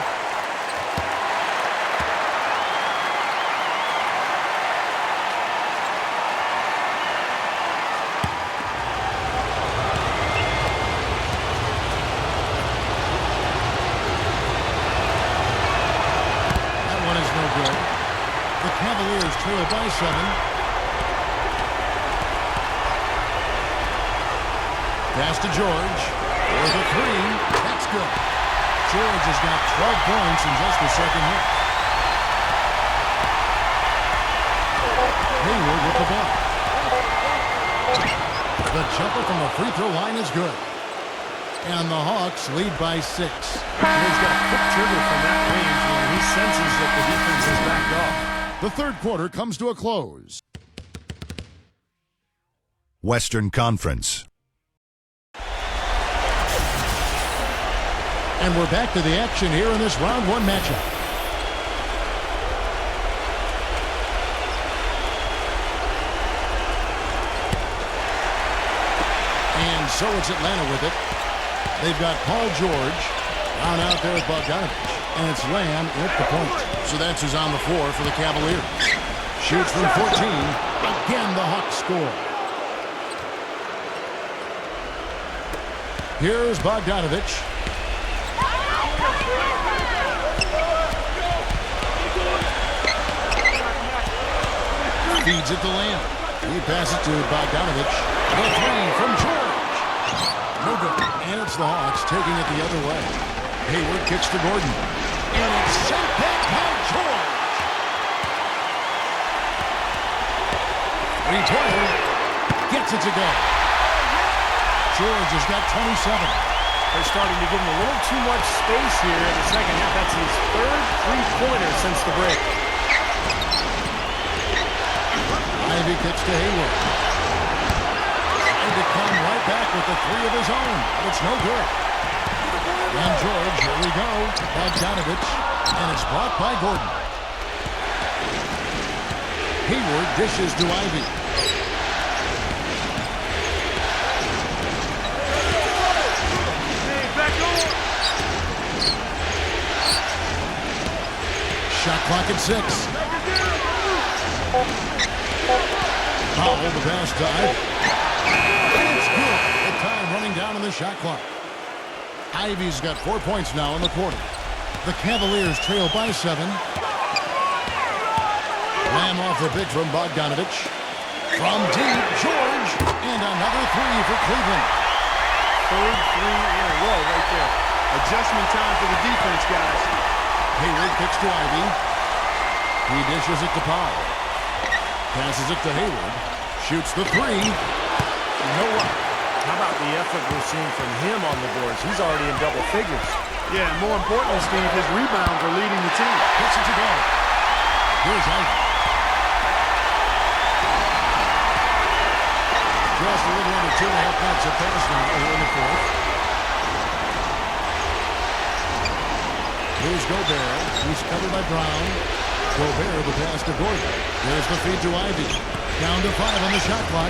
Cavaliers trail by 7. Pass to George. For the 3. That's good. George has got 12 points in just the second half. Hayward with the ball. The jumper from the free throw line is good. And the Hawks lead by 6. He's got a quick trigger from that range when he senses that the defense is backed off. The third quarter comes to a close. Western Conference. And we're back to the action here in this round 1 matchup. And so it's Atlanta with it. They've got Paul George down out there with Bogdanovich. And it's Lamb at the point. So that's who's on the floor for the Cavaliers. Shoots from 14. Again, the Hawks score. Here's Bogdanovich. Feeds it to Lamb. He passes to Bogdanovich. The 3 from George. No good. And it's the Hawks taking it the other way. Hayward kicks to Gordon. And it's sent back by George. 3-pointer. Gets it to go. George has got 27. They're starting to give him a little too much space here in the second half. That's his 3rd three-pointer since the break. Ivy kicks to Hayward. Trying to come right back with the 3 of his own. But it's no good. And George, here we go. Bogdanovich. And it's blocked by Gordon. Hayward dishes to Ivy. Shot clock at 6. Foul the pass to Ivy. And it's good. The time running down on the shot clock. Ivy's got 4 points now in the quarter. The Cavaliers trail by 7. Lamb off the pick from Bogdanovich. From deep, George. And another 3 for Cleveland. 3rd three in a row right there. Adjustment time for the defense, guys. Hayward kicks to Ivy. He dishes it to Powell. Passes it to Hayward. Shoots the 3. No one. How about the effort we're seeing from him on the boards? He's already in double figures. Yeah, and more importantly, Steve, his rebounds are leading the team. Gets it to go. Here's Ivy. Just a little under 2.5 minutes of pass now here in the fourth. Here's Gobert. He's covered by Brown. Gobert the pass to Gordon. There's the feed to Ivy. Down to 5 on the shot clock.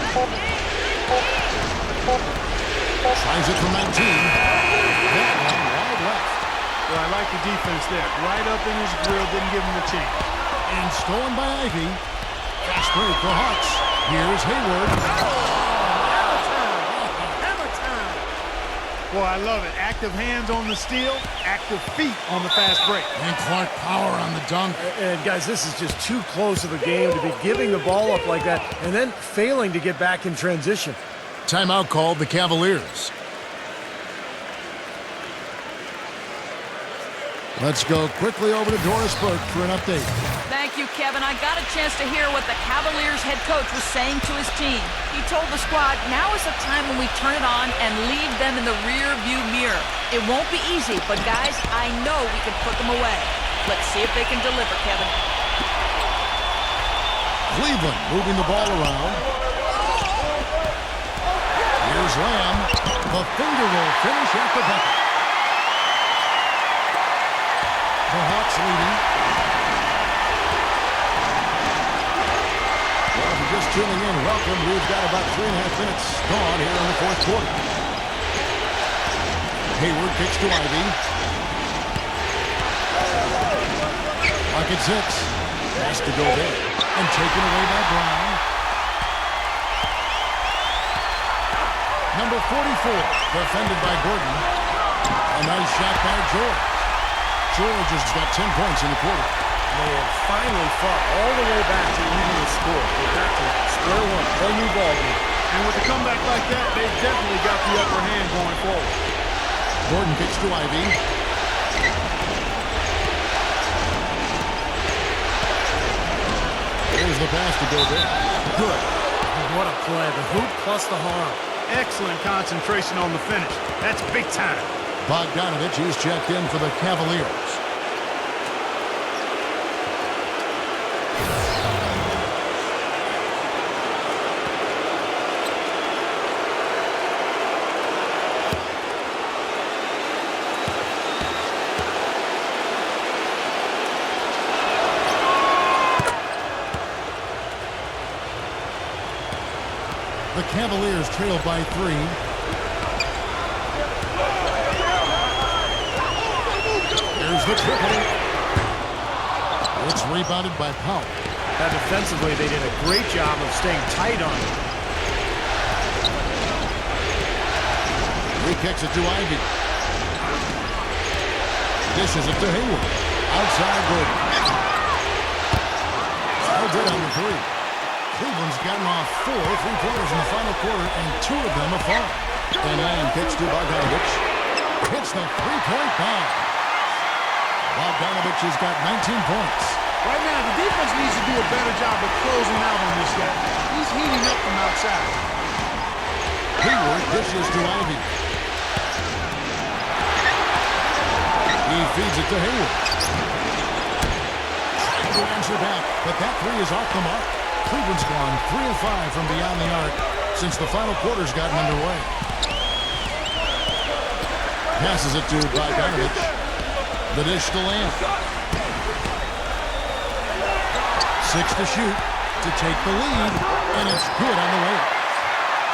Tries it from 19. That one wide left. Well, I like the defense there. Right up in his grill, didn't give him a chance. And stolen by Ivy. Fast break for Hawks. Here's Hayward. Boy, I love it. Active hands on the steal, active feet on the fast break. And Clark power on the dunk. And guys, this is just too close of a game to be giving the ball up like that and then failing to get back in transition. Timeout called the Cavaliers. Let's go quickly over to Doris Burke for an update. Thank you, Kevin. I got a chance to hear what the Cavaliers head coach was saying to his team. He told the squad, now is the time when we turn it on and leave them in the rear view mirror. It won't be easy, but guys, I know we can put them away. Let's see if they can deliver, Kevin. Cleveland moving the ball around. Here's Lamb. The finger roll finish at the bucket. The Hawks leading. Well, if you're just tuning in, welcome. We've got about 3.5 minutes gone here in the fourth quarter. Hayward kicks to Ivy. Pocket 6. Pass to go there. And taken away by Brown. Number 44, defended by Gordon. A nice shot by George. George has got 10 points in the quarter. They have finally fought all the way back to even the score. They're back to square one, whole new ballgame. And with a comeback like that, they've definitely got the upper hand going forward. Gordon kicks to Ivy. Here's the pass to go there. Good. What a play. The hoop plus the harm. Excellent concentration on the finish. That's big time. Bogdanovich is checked in for the Cavaliers. The Cavaliers trail by 3. There's the triple. It's rebounded by Powell. Defensively, they did a great job of staying tight on it. He kicks it to Ivy. Dishes it to Hayward. Outside Gordon. No good on the 3. Cleveland's gotten off 4 3-pointers in the final quarter, and 2 of them are fouled. And Lamb kicks to Bogdanovich. Hits the 3-point bomb. Bogdanovich has got 19 points. Right now, the defense needs to do a better job of closing out on this guy. He's heating up from outside. Hayward dishes to Ivy. He feeds it to Hayward. Trying to answer back, but that 3 is off the mark. Cleveland's gone 3 of 5 from beyond the arc since the final quarter's gotten underway. Passes it to Bogdanovich. The dish to Lamb. 6 to shoot to take the lead, and it's good on the way.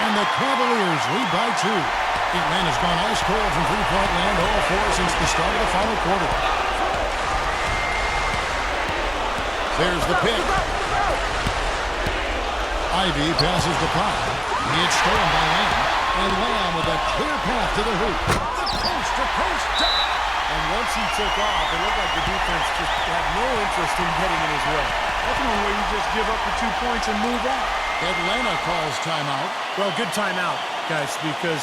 And the Cavaliers lead by 2. EMMAN has gone ice cold from three-point land, all 4 since the start of the final quarter. There's the pick. Ivy passes to Powell. It's stolen by Lamb. And Lamb with a clear path to the hoop. The coast-to-coast dunk. And once he took off, it looked like the defense just had no interest in getting in his way. That's one way you just give up the 2 points and move on. Atlanta calls timeout. Well, good timeout, guys, because,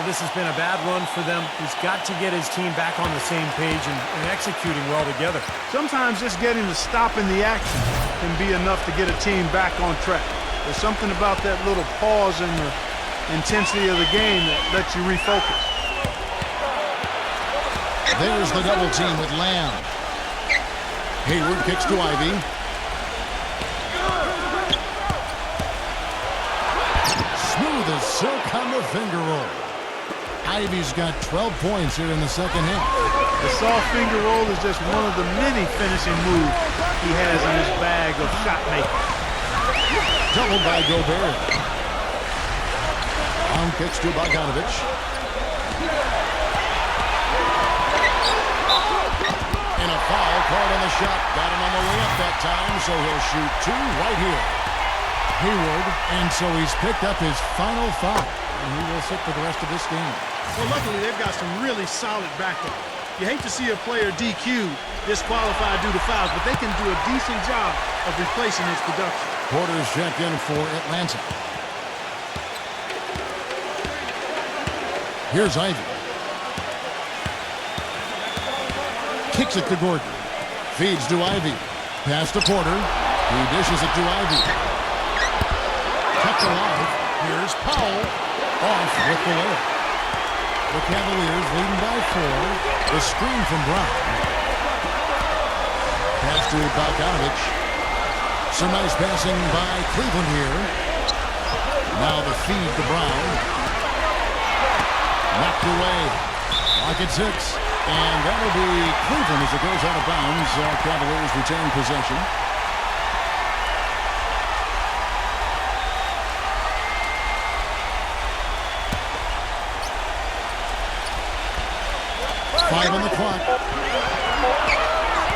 this has been a bad run for them. He's got to get his team back on the same page and executing well together. Sometimes just getting to stop in the action can be enough to get a team back on track. There's something about that little pause in the intensity of the game that lets you refocus. There's the double team with Lamb. Hayward kicks to Ivy. Smooth as silk on the finger roll. Ivy's got 12 points here in the second half. The soft finger roll is just one of the many finishing moves he has in his bag of shot making. Doubled by Gobert. On kicks to Bogdanovich. And a foul called on the shot. Got him on the way up that time, so he'll shoot 2 right here. Hayward, and so he's picked up his final foul, and he will sit for the rest of this game. Well, luckily, they've got some really solid backup. You hate to see a player DQ'd, disqualified due to fouls, but they can do a decent job of replacing his production. Porter's checked in for Atlanta. Here's Ivy. Kicks it to Gordon. Feeds to Ivy. Pass to Porter. He dishes it to Ivy. Kept alive. Here's Powell. Off with the layup. The Cavaliers leading by 4. The screen from Brown. Pass to Bogdanovich. Some nice passing by Cleveland here. Now the feed to Brown. Knocked away. Pocket 6. And that'll be Cleveland as it goes out of bounds. Cavaliers retain possession. Five on the clock.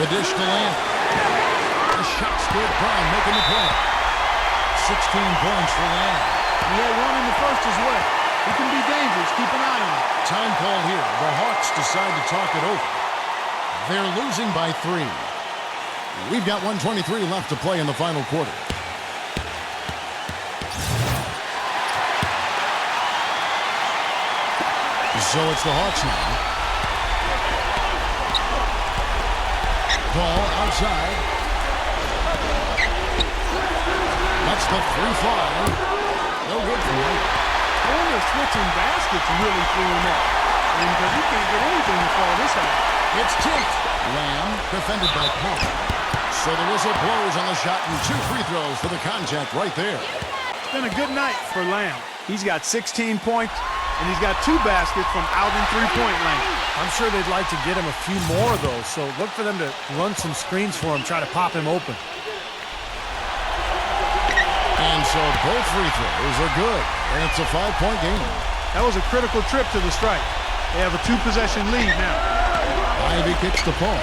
The dish to Lamb. The shot's good. Brown making the play. 16 points for Lamb. He had one in the first as well. He can be dangerous. Keep an eye on him. Time call here. The Hawks decide to talk it over. They're losing by 3. We've got 1:23 left to play in the final quarter. So it's the Hawks now. Ball outside. That's the 3-fly. No good for him. I wonder if switching baskets really threw him off. Because he can't get anything to fall this high. It's tipped. Lamb defended by Paul. So the whistle blows on the shot and 2 free throws for the contact right there. It's been a good night for Lamb. He's got 16 points, and he's got 2 baskets from out in three-point land. I'm sure they'd like to get him a few more of those, so look for them to run some screens for him, try to pop him open. And so both free throws are good, and it's a 5-point game. That was a critical trip to the strike. They have a 2-possession lead now. Ivy kicks to Paul.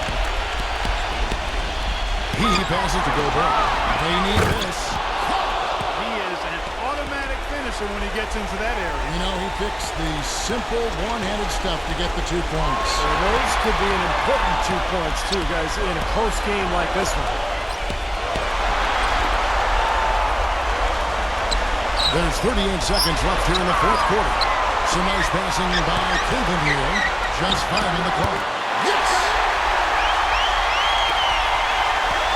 He passes to Gobert. They need this. He is an automatic finisher when he gets into that area. You know, he picks the simple one-handed stuff to get the 2 points. And those could be an important 2 points, too, guys, in a close game like this one. There's 38 seconds left here in the fourth quarter. Some nice passing by Cleveland here. Just 5 in the clock. Yes!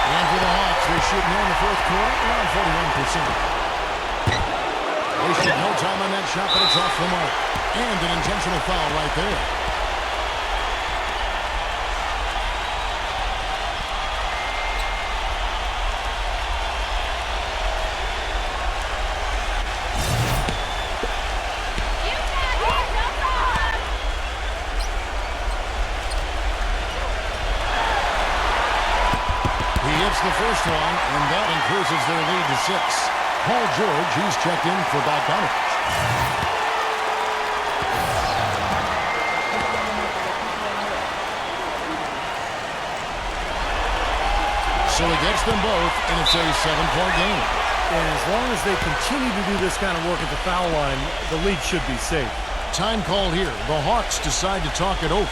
And for the Hawks, they shoot here in the fourth quarter, around 41%. Wasted no time on that shot, but it's off the mark. And an intentional foul right there. The first one, and that increases their lead to 6. Paul George, he's checked in for Bogdanovich. So he gets them both, and it's a 7-point game. And as long as they continue to do this kind of work at the foul line, the lead should be safe. Time called here. The Hawks decide to talk it over.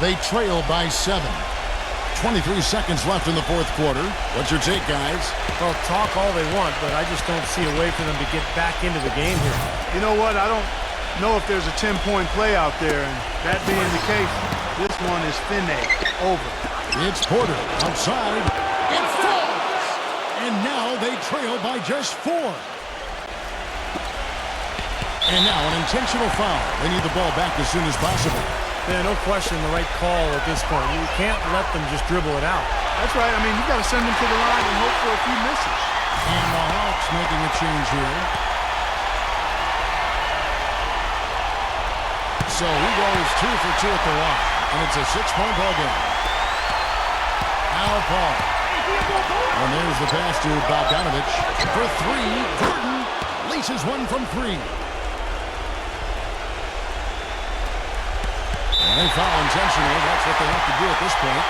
They trail by 7. 23 seconds left in the fourth quarter. What's your take, guys? Well, talk all they want, but I just don't see a way for them to get back into the game here. You know what? I don't know if there's a 10-point play out there, and that being the case, this one is over. It's Porter outside. It falls! And now they trail by just 4. And now an intentional foul. They need the ball back as soon as possible. Yeah, no question the right call at this point. You can't let them just dribble it out. That's right. I mean, you've got to send them to the line and hope for a few misses. And the Hawks making a change here. So he goes 2 for 2 at the line. And it's a 6-point ball game. Now Paul. And there's the pass to Bogdanovich. For 3, Gordon laces one from 3. And they foul intentionally. That's what they have to do at this point.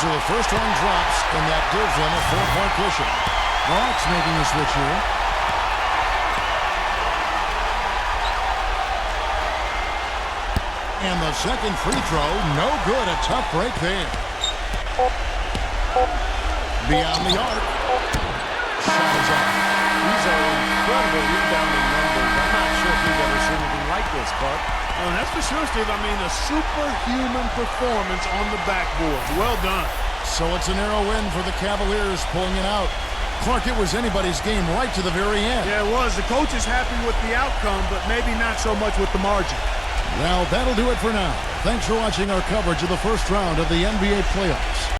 So the first one drops, and that gives them a 4-point cushion. The Hawks making a switch here. And the second free throw, no good. A tough break there. Beyond the arc. Shot is off. These are incredible rebounding numbers. I'm not sure if we've ever seen anything like this, Clark. Oh, that's for sure, Steve. I mean, a superhuman performance on the backboard. Well done. So it's a narrow win for the Cavaliers, pulling it out. Clark, it was anybody's game right to the very end. Yeah, it was. The coach is happy with the outcome, but maybe not so much with the margin. Well, that'll do it for now. Thanks for watching our coverage of the first round of the NBA playoffs.